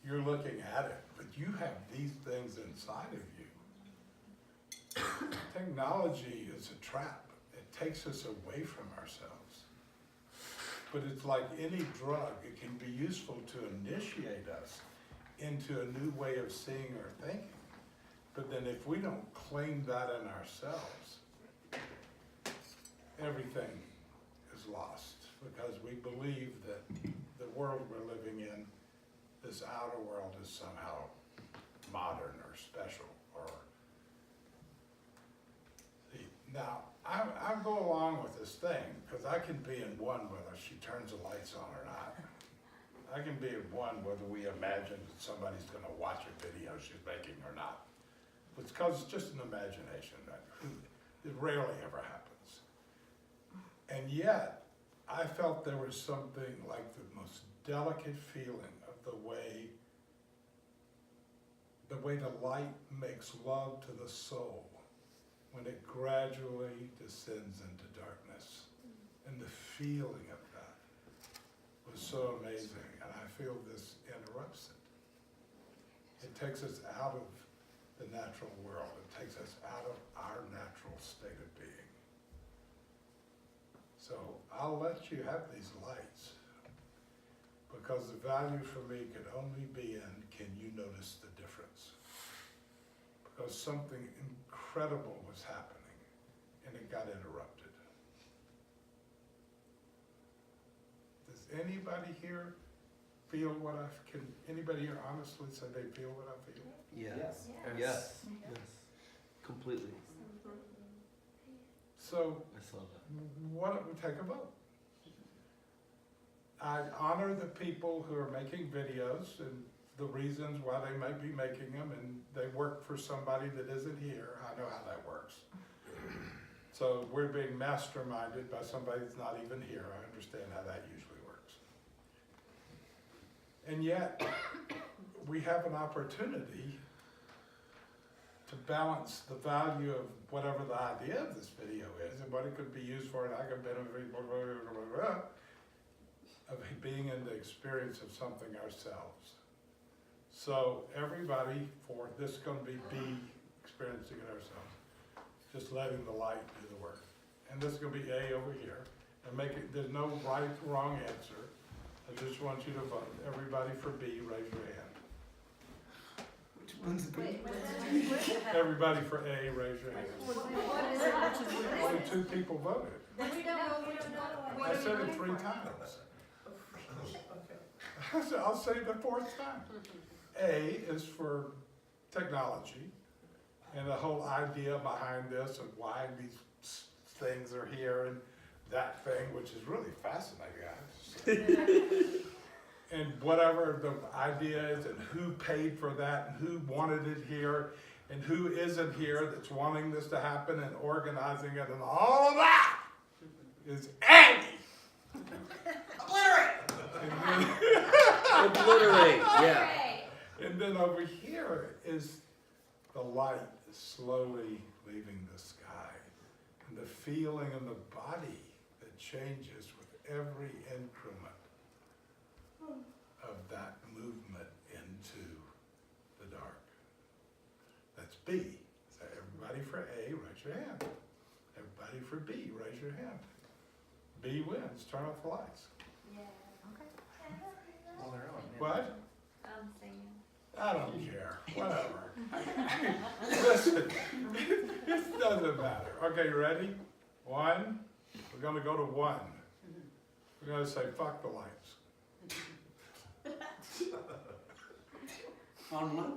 You're looking at it, but you have these things inside of you. Technology is a trap. It takes us away from ourselves. But it's like any drug. It can be useful to initiate us into a new way of seeing or thinking. But then if we don't claim that in ourselves, everything is lost because we believe that the world we're living in, this outer world, is somehow modern or special. Or see, now I go along with this thing because I can be in one whether she turns the lights on or not. I can be at one whether we imagine that somebody's gonna watch a video she's making or not. It's because it's just an imagination, that it rarely ever happens. And yet, I felt there was something like the most delicate feeling of the way the light makes love to the soul when it gradually descends into darkness. And the feeling of that was so amazing, and I feel this interrupts it. It takes us out of the natural world. It takes us out of our natural state of being. So I'll let you have these lights, because the value for me could only be in, can you notice the difference? Because something incredible was happening, and it got interrupted. Does anybody here feel what anybody here honestly say they feel what I feel? Yes. Yes. Yes. Completely. So I saw that. why don't we take a vote? I honor the people who are making videos and the reasons why they might be making them, and they work for somebody that isn't here. I know how that works. So we're being masterminded by somebody that's not even here. I understand how that usually works. And yet, we have an opportunity to balance the value of whatever the idea of this video is and what it could be used for, and I could benefit, of being in the experience of something ourselves. So everybody, for this is going to be experiencing it ourselves, just letting the light do the work. And this is going to be A over here, and make it. There's no right, wrong answer. I just want you to vote. Everybody for B, raise your hand. Which one's the Wait, good? Everybody for A, raise your hand. Only 2 people voted. I said it 3 times. I'll say it the 4th time. A is for technology and the whole idea behind this and why these things are here and that thing, which is really fascinating, guys. And whatever the idea is and who paid for that and who wanted it here and who isn't here that's wanting this to happen and organizing it and all of that is A. Obliterate. Yeah. And then over here is the light slowly leaving the sky. And the feeling in the body that changes with every increment of that movement into the dark. That's B. So everybody for A, raise your hand. Everybody for B, raise your hand. B wins. Turn off the lights. Yeah. On their own. Yeah. What? I'm singing. I don't care. Whatever. Listen, it doesn't matter. Okay, you ready? 1. We're going to go to 1. We're going to say, fuck the lights. On one?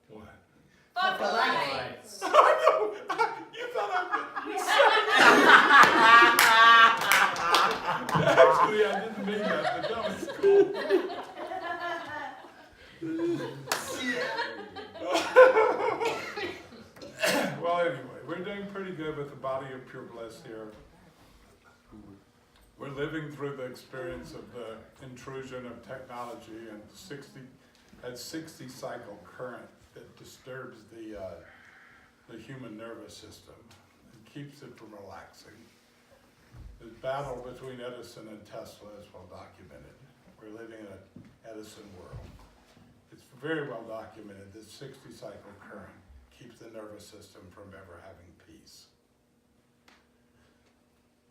1. Fuck the lights. Lights. You thought I did. Actually, I didn't mean that, but that was cool. Well, anyway, we're doing pretty good with the body of pure bliss here. We're living through the experience of the intrusion of technology and 60 cycle current that disturbs the human nervous system and keeps it from relaxing. The battle between Edison and Tesla is well documented. We're living in an Edison world. It's very well documented that 60 cycle current keeps the nervous system from ever having peace.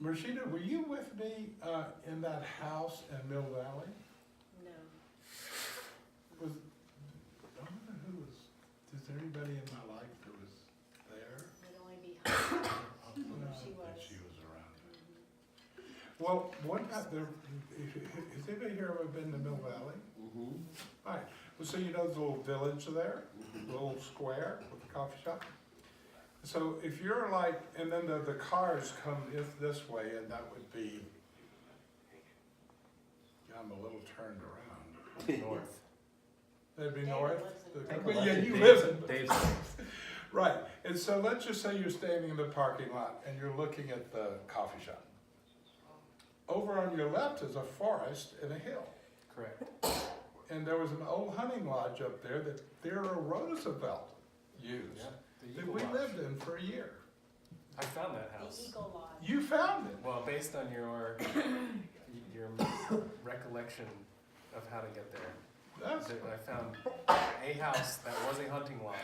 Mursshud, were you with me in that house in Mill Valley? No. I wonder who was, is there anybody in my life who was there? It'd only be No, She I don't was. think she was around. Well, one time there, has anybody here ever been to Mill Valley? Mm-hmm. Right. Well, so you know the little village there, little square with the coffee shop? So if you're like, and then the cars come this way, and that would be I'm a little turned around. North. That'd be David north? lives in Well, yeah, you Dave's- live in. Dave's north. Right, and so let's just say you're standing in the parking lot and you're looking at the coffee shop. Over on your left is a forest and a hill. Correct. And there was an old hunting lodge up there that Theodore Roosevelt used, Yeah, the that Eagle we Lodge. lived in for a year. I found that The house. Eagle Lodge. You found it. Well, based on your recollection of how to get there, That's, I found a house that was a hunting lodge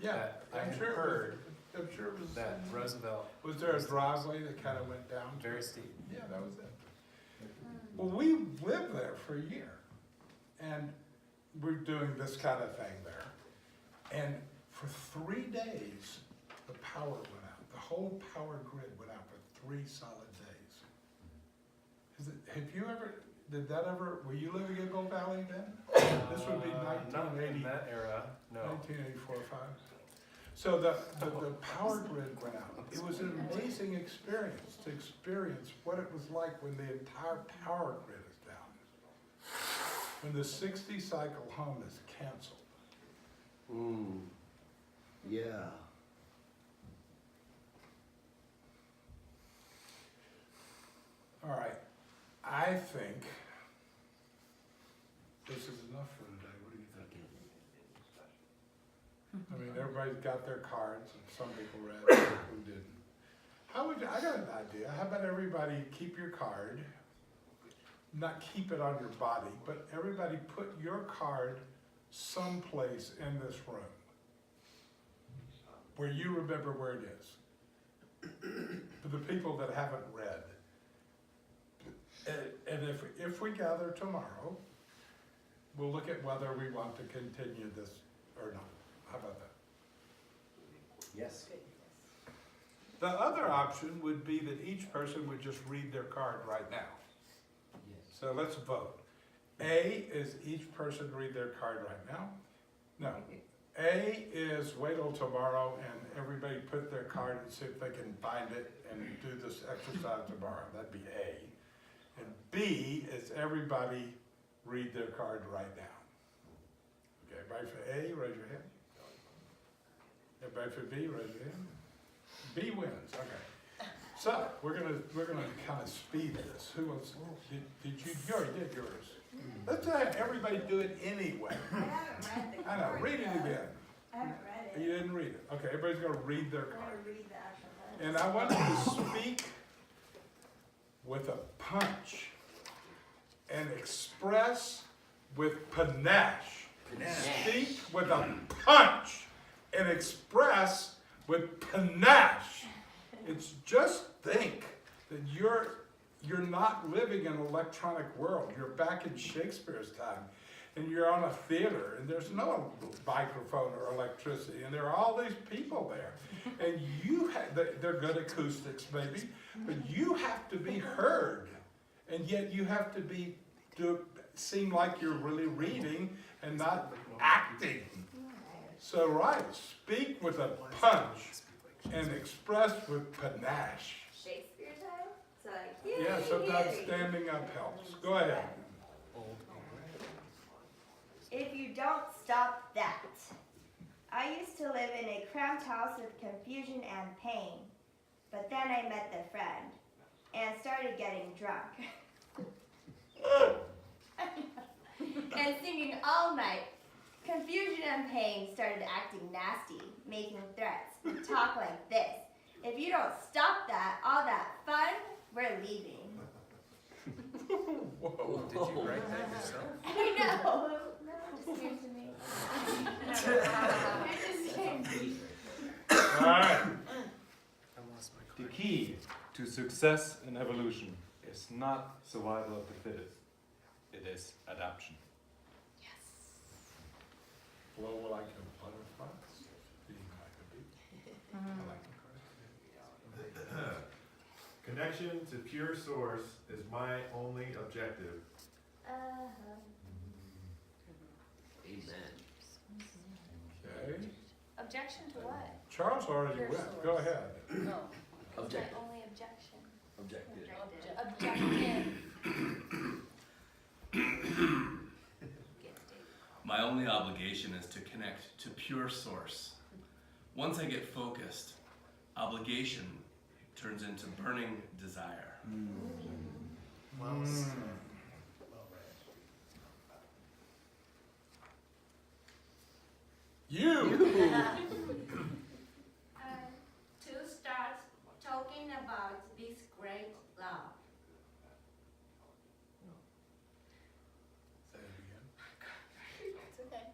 yeah, that I I'm had sure it was, heard I'm sure it was. that Roosevelt, Was there a driveway that kind of went down? very steep. Yeah, that was it. Well, we lived there for a year, and we're doing this kind of thing there. And for 3 days, the power went out. The whole power grid went out for 3 solid days. Have you ever, did that ever, were you living in Gold Valley then? This would be Not in 1980. that era, no. 1984 or 5. So the power grid went out. It was an amazing experience to experience what it was like when the entire power grid is down. When the 60 cycle home is canceled. Yeah. All right, I think this is enough for today. What do you think? I mean, everybody's got their cards, and some people read, some people didn't. How would you, I got an idea. How about everybody keep your card, not keep it on your body, but everybody put your card someplace in this room where you remember where it is. For the people that haven't read. And if we gather tomorrow, we'll look at whether we want to continue this or not. How about that? Yes. Good. The other option would be that each person would just read their card right now. Yes. So let's vote. A is each person read their card right now. No. A is wait till tomorrow and everybody put their card and see if they can find it and do this exercise tomorrow. That'd be A. And B is everybody read their card right now. Okay, everybody for A, raise your hand. Everybody for B, raise your hand. B wins, okay. So, we're gonna kind of speed this. Who wants, did you already did yours. Let's have everybody do it anyway. I haven't read the I know, card read it yet. again. I haven't read it. You didn't read it. Okay, everybody's gonna read their I'm card. gonna read the actual letter. And I want you to speak with a punch and express with panache. Speak with a punch and express with panache. It's just think that you're not living in an electronic world. You're back in Shakespeare's time. And you're on a theater, and there's no microphone or electricity, and there are all these people there. And you they're good acoustics maybe, but you have to be heard. And yet you have to seem like you're really reading and not acting. So right, speak with a punch and express with panache. Shakespeare time? So like, Yeah, sometimes standing up helps. Go ahead. if you don't stop that. I used to live in a cramped house with confusion and pain. But then I met the friend and started getting drunk. And singing all night. Confusion and pain started acting nasty, making threats, talk like this. If you don't stop that, all that fun, we're leaving. Whoa. Did you write that yourself? I know. No, it just came to me. It just came to me. All right. I lost my The card. key to success in evolution is not survival of the fittest. It is adaptation. Blow like a butterfly, being like a bee. I like the card. Connection to pure source is my only objective. Amen. Okay. Objection to what? Charles already Pure went. Go source. ahead. No. What's my Objective. only objection? Objective. Objective. only obligation is to connect to pure source. Once I get focused, obligation turns into burning desire. Well said. Well read. You! To start talking about this great love. Say it again. It's okay.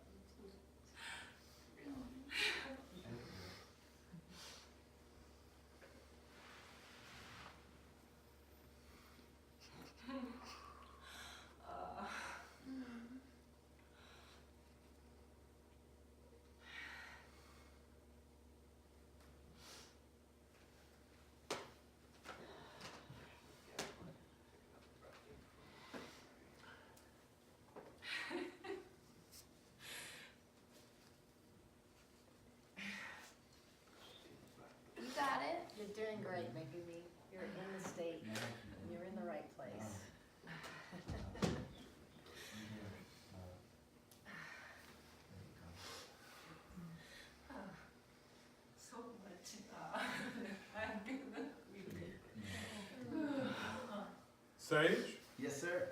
You got it. You're doing great, Megumi. You're in the state. You're in the right place. So much. Sage? Yes, sir.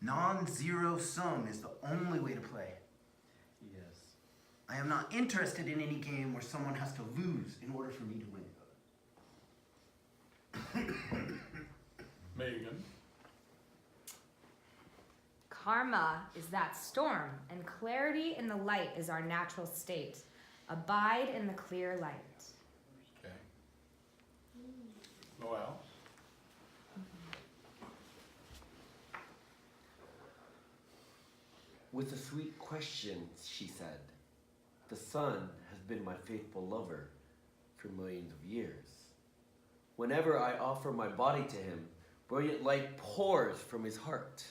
Non-zero sum is the only way to play. Yes. I am not interested in any game where someone has to lose in order for me to win. Megan? Karma is that storm, and clarity in the light is our natural state. Abide in the clear light. Okay. Noel? With a sweet question, she said, "The sun has been my faithful lover for millions of years. Whenever I offer my body to him, brilliant light pours from his heart.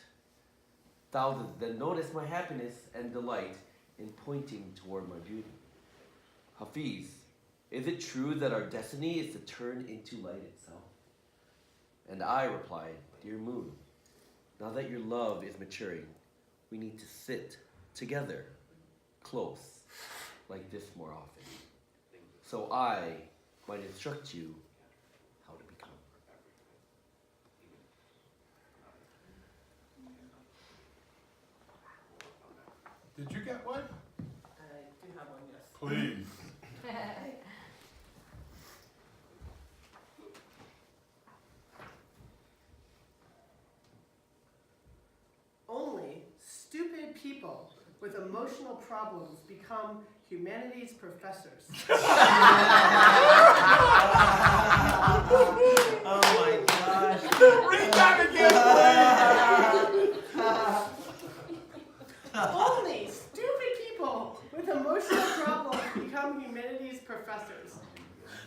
Thousands then notice my happiness and delight in pointing toward my beauty. Hafiz, is it true that our destiny is to turn into light itself?" And I replied, "Dear moon, now that your love is maturing, we need to sit together, close, like this more often, so I might instruct you how to become." Did you get one? I do have one, yes. Please. Only stupid people with emotional problems become humanities professors. Oh my gosh. Read that again, Only stupid people with emotional problems become humanities professors.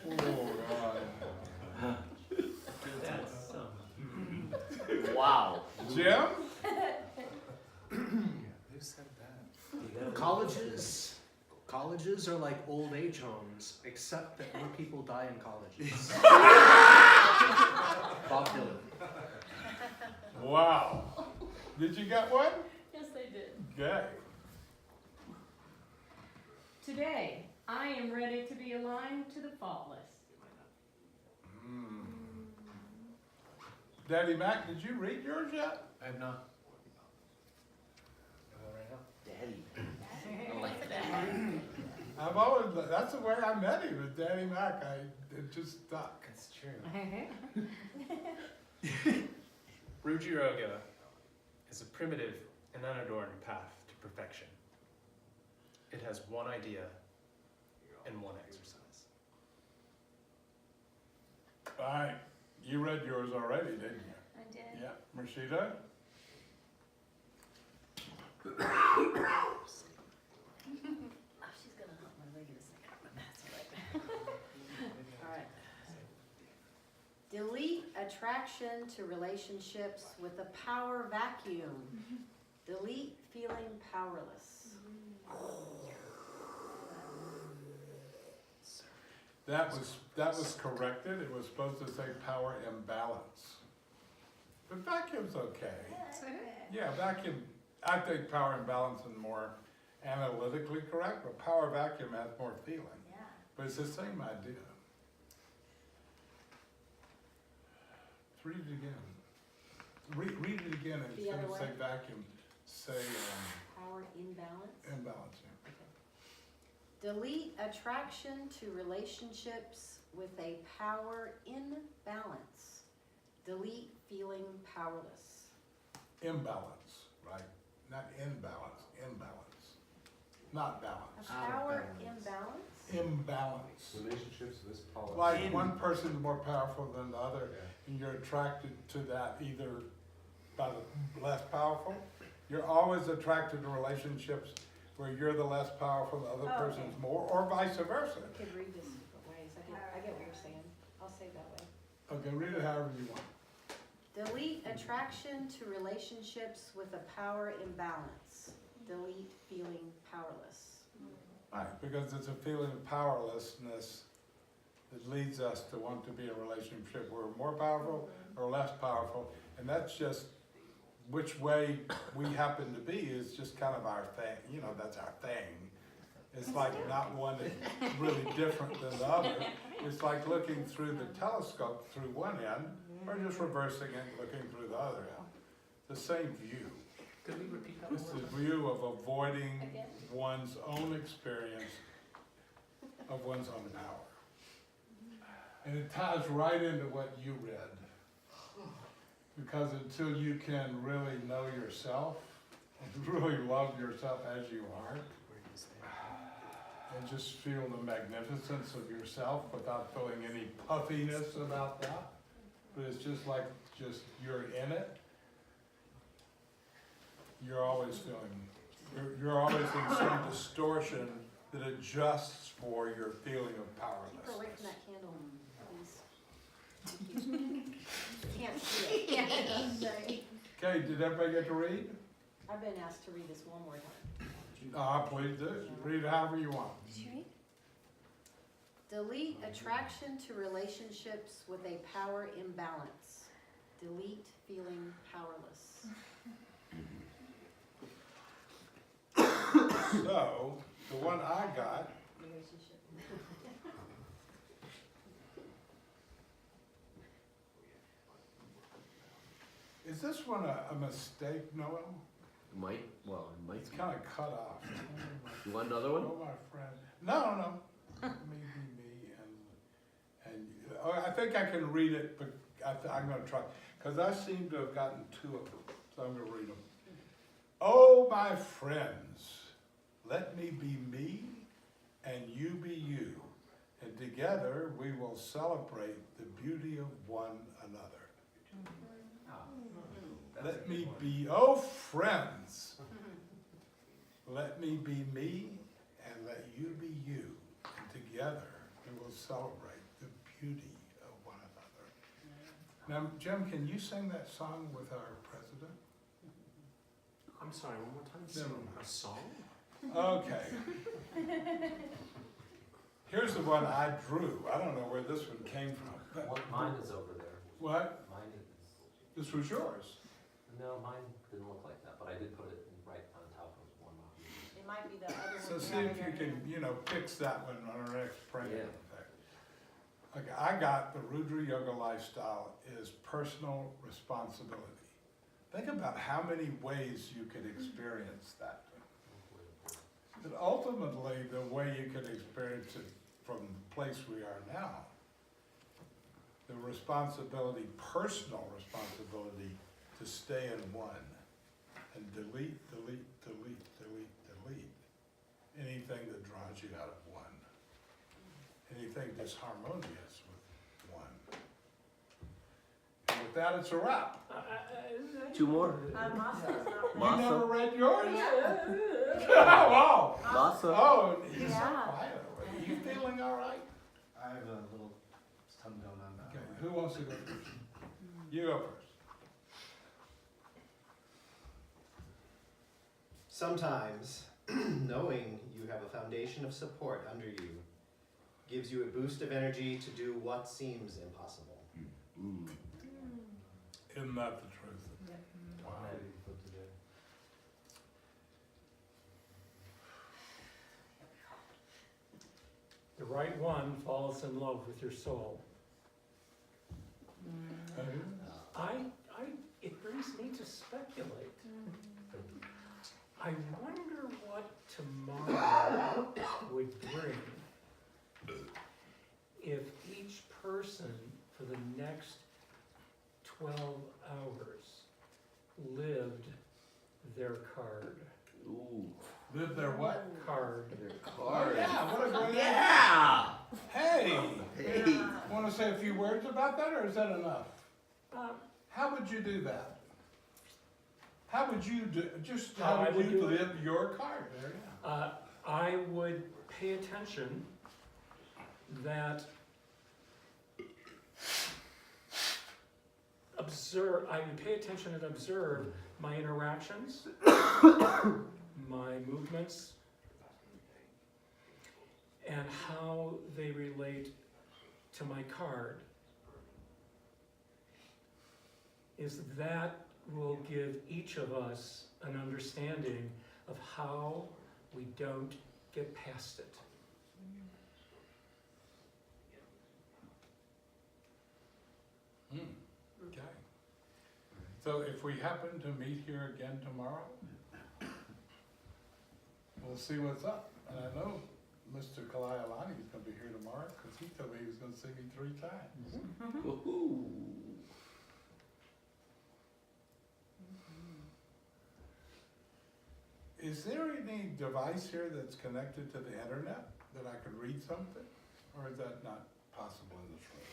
Oh, God. Wow. Jim? Who said that? Colleges are like old age homes, except that more people die in colleges. Bob Dylan. Wow. Did you get one? Yes, I did. Okay. Today, I am ready to be aligned to the faultless. Daddy Mac, did you read yours yet? I have not. Right now. Daddy. I like that. I've always, that's the way I met him, with Daddy Mac. It just stuck. It's true. Rudra Yoga is a primitive and unadorned path to perfection. It has one idea and one exercise. All right. You read yours already, didn't you? I did. Yeah. Mursshida? Oh, she's gonna hump my leg in a second, but that's all right. All right. Delete attraction to relationships with a power vacuum. Delete feeling powerless. That was corrected. It was supposed to say power imbalance. But vacuum's okay. Yeah, Yeah, vacuum, I think power imbalance is more analytically correct, but power vacuum has more feeling. yeah. But it's the same idea. Read it again. Read it again and The instead other of say way? vacuum, say Power imbalance. imbalance. Yeah. Delete attraction to relationships with a power imbalance. Delete feeling powerless. Imbalance, right? Not imbalance, imbalance. Not balance. A power imbalance? Imbalance. Relationships with power. Like one person's more powerful than the other, and you're attracted to that either by the less powerful. You're always attracted to relationships where you're the less powerful, the other Oh, person's more, or vice versa. I could read this different ways. I get what you're saying. I'll say it that way. Okay, read it however you want. Delete attraction to relationships with a power imbalance. Delete feeling powerless. Right, because it's a feeling of powerlessness that leads us to want to be in a relationship where we're more powerful or less powerful, and that's just which way we happen to be is just kind of our thing. You know, that's our thing. It's like not one is really different than the other. It's like looking through the telescope through one end, or just reversing it and looking through the other end. The same view. Could we repeat that It's one? the view of avoiding one's own experience of one's own power. And it ties right into what you read. Because until you can really know yourself, and really love yourself as you are, and just feel the magnificence of yourself without feeling any puffiness about that, but it's just like, you're in it, you're always feeling, you're always in some distortion that adjusts for your feeling of Keep her away from powerlessness. that candle, please. Can't see it. Okay, did everybody get to read? I've been asked to read this one more time. Please do. Read it however you want. Delete attraction to relationships with a power imbalance. Delete feeling powerless. So, the one I got, Relationship. is this one a mistake, Noel? Might, well, it might It's be. kind of cut off. You want another one? Oh, my friend. No. Me, oh, I think I can read it, but I'm gonna try, because I seem to have gotten two of them, so I'm gonna read them. Oh, my friends, let me be me and you be you, and together we will celebrate the beauty of one another. Let me be, oh friends, let me be me and let you be you, and together we will celebrate the beauty of one another. Now, Jim, can you sing that song with our president? I'm sorry, one more time. Never Sing mind. a song? Okay. Here's the one I drew. I don't know where this one came from. Mine is over there. What? Mine is. This was yours. No, mine didn't look like that, but I did put it right on top of one of these. It might be the other So one. see if you can, fix that one on our next printing. Okay, I got the Rudra Yoga lifestyle is personal responsibility. Think about how many ways you could experience that. But ultimately, the way you could experience it from the place we are now, the responsibility, personal responsibility to stay in one and delete anything that draws you out of one, anything disharmonious with one. And with that, it's a wrap. Two more. Masa's not You Masa. never read yours? Yeah. Wow. Masa. Oh, he's so Yeah. quiet already. You feeling all right? I have a little stump down on that. Okay, who wants to go first? You go first. Sometimes, knowing you have a foundation of support under you gives you a boost of energy to do what seems impossible. that the truth? Wow. The right one falls in love with your soul. It brings me to speculate. I wonder what tomorrow would bring if each person for the next 12 hours lived their card. Ooh. Live their what? Card. Their Oh, card. yeah, what a great Yeah! Hey! Hey! Want to say a few words about that, or is that enough? Um, How would you do that? How would you do, just How how I would would you do it? live your card? There you go. I would pay attention that I would pay attention and observe my interactions, my movements, and how they relate to my card. Is that will give each of us an understanding of how we don't get past it. Okay. So if we happen to meet here again tomorrow, we'll see what's up. And I know Mr. Kalayalani is going to be here tomorrow because he told me he was going to see me 3 times. Woohoo! Is there any device here that's connected to the internet that I could read something? Or is that not possible in this room?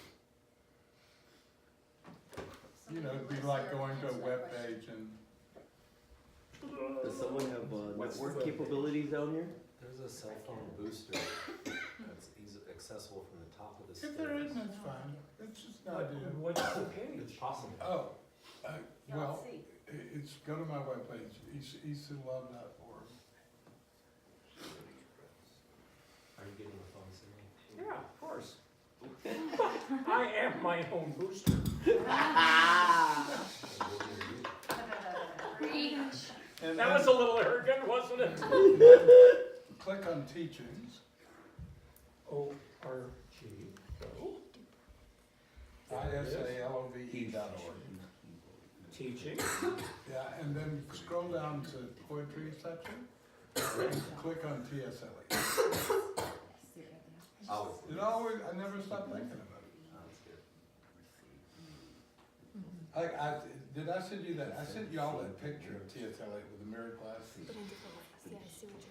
You know, it'd be like going to a web page and. Does someone have network capabilities down here? There's a cell phone booster that's easy, accessible from the top of the stairs. If there isn't, it's fine. It's just an idea. What's the page? It's possible. Oh, well, it's, go to my webpage, isalove.org. Are you getting the phone signal? Yeah, of course. I am my own booster. That was a little arrogant, wasn't it? Click on teachings. O-R-G. isalove.org. Teaching. Yeah, and then scroll down to poetry section and click on TSLE. It always, I never stopped thinking about it. Did I send you that? I sent you all that picture of TSLE with the mirror glass.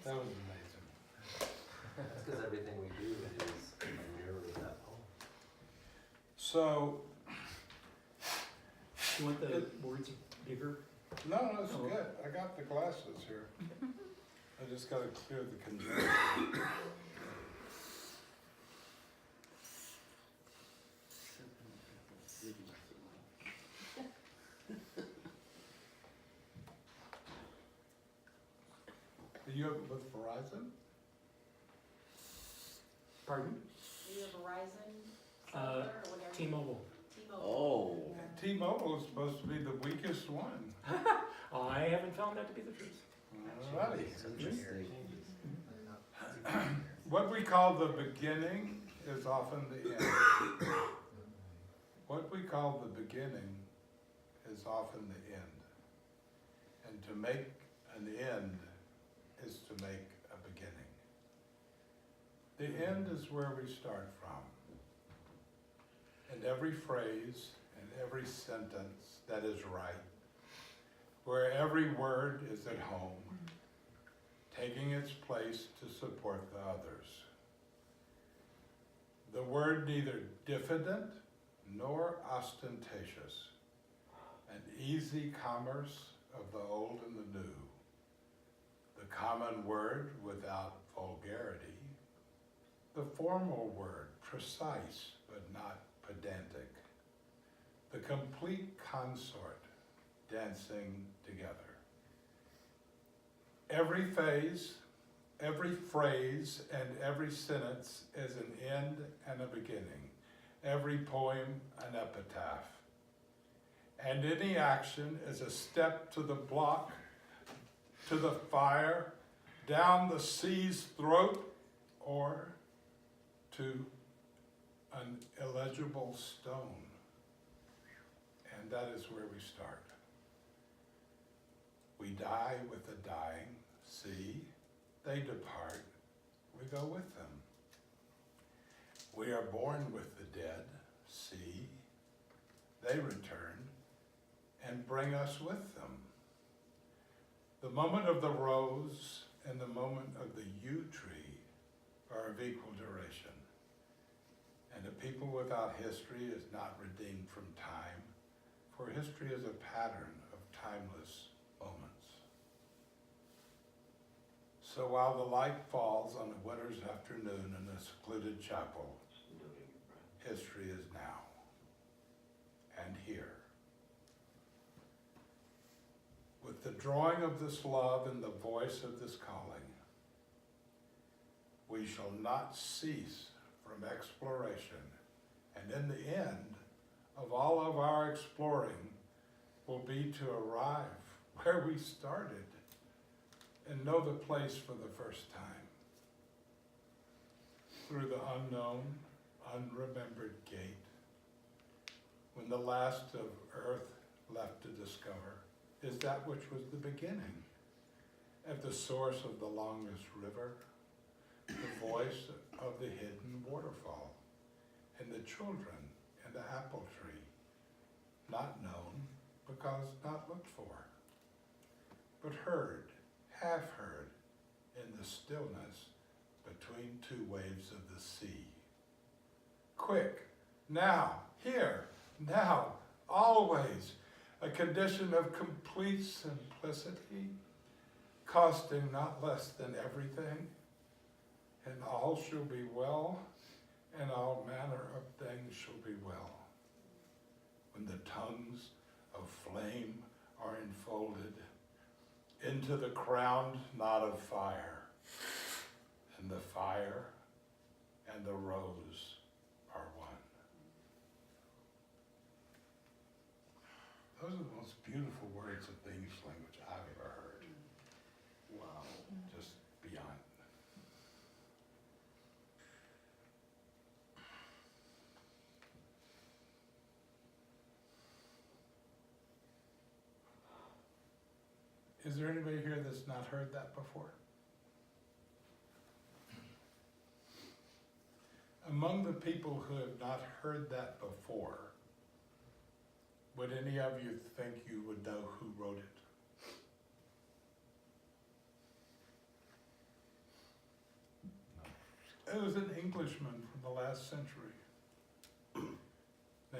That was amazing. That's because everything we do is a mirror of that poem. So, You want the words bigger? no, it's good. I got the glasses here. I just gotta clear the congestion. Are you with Verizon? Pardon? Are you a Verizon Uh, or whatever? T-Mobile. Oh. T-Mobile is supposed to be the weakest one. I haven't found that to be the truth. Alrighty. Interesting. What we call the beginning is often the end. What we call the beginning is often the end. And to make an end is to make a beginning. The end is where we start from. And every phrase and every sentence that is right, where every word is at home, taking its place to support the others. The word neither diffident nor ostentatious, an easy commerce of the old and the new, the common word without vulgarity, the formal word precise but not pedantic, the complete consort dancing together. Every phase, every phrase, and every sentence is an end and a beginning. Every poem, an epitaph. and any action is a step to the block, to the fire, down the sea's throat, or to an illegible stone. And that is where we start. We die with the dying, see, they depart, we go with them. We are born with the dead, see, they return and bring us with them. The moment of the rose and the moment of the yew tree are of equal duration. And a people without history is not redeemed from time, for history is a pattern of timeless moments. So while the light falls on a winter's afternoon in a secluded chapel, history is now and here. With the drawing of this love and the voice of this calling, we shall not cease from exploration, and in the end of all of our exploring will be to arrive where we started and know the place for the first time. Through the unknown, unremembered gate, when the last of earth left to discover is that which was the beginning, at the source of the longest river, the voice of the hidden waterfall, and the children in the apple tree, not known because not looked for, but heard, half heard, in the stillness between two waves of the sea. Quick, now, here, now, always, a condition of complete simplicity, costing not less than everything, and all shall be well, and all manner of things shall be well. When the tongues of flame are enfolded into the crowned knot of fire, and the fire and the rose are one. Those are the most beautiful words of the English language I've ever heard. Wow, just beyond. Is there anybody here that's not heard that before? Among the people who have not heard that before, would any of you think you would know who wrote it? It was an Englishman from the last century.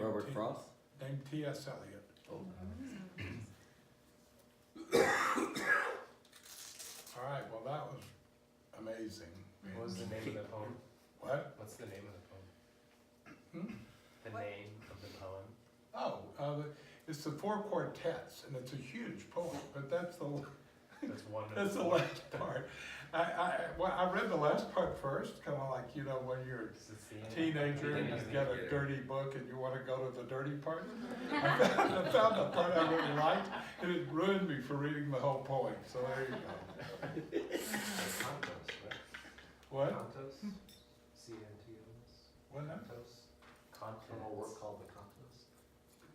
Robert Frost? Named T.S. Eliot. Oh. All right, well, that was amazing. What was the name of the poem? What? What's the name of the poem? Hmm? The name of the poem. Oh, it's the four quartets, and it's a huge poem, but that's the That's wonderful. that's the last part. I read the last part first, kind of like, you know, when you're a teenager and you get a dirty book and you want to go to the dirty part. I found the part I really liked, and it ruined me for reading the whole poem, so there you go. Cantos, right? What? Cantos? C-A-N-T-O-S? What now? Cantos. From a work called the Cantos.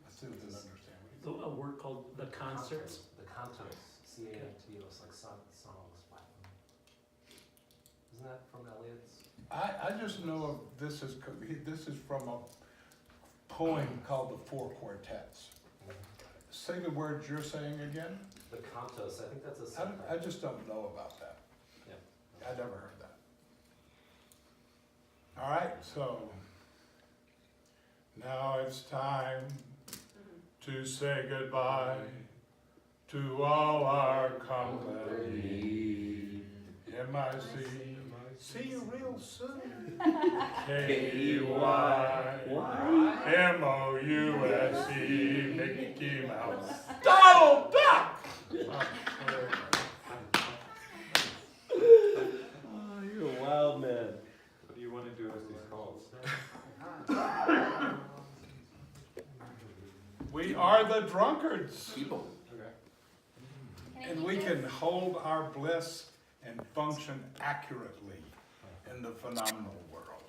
I still didn't understand what he So a word called the concerts. The Cantos. C-A-N-T-O-S, like songs. Isn't that from Eliot's? I just know of this is from a poem called the Four Quartets. Say the words you're saying again. The Cantos, I think that's a subtitle. I just don't know about that. Yeah. I never heard that. All right, so now it's time to say goodbye to all our company. M-I-C. See you real soon. K-E-Y-M-O-U-S-E, Mickey Mouse. Donald Duck! Oh, you're a wild man. What do you want to do with these calls? We are the drunkards. Keep 'em. Can I And keep we this? can hold our bliss and function accurately in the phenomenal world.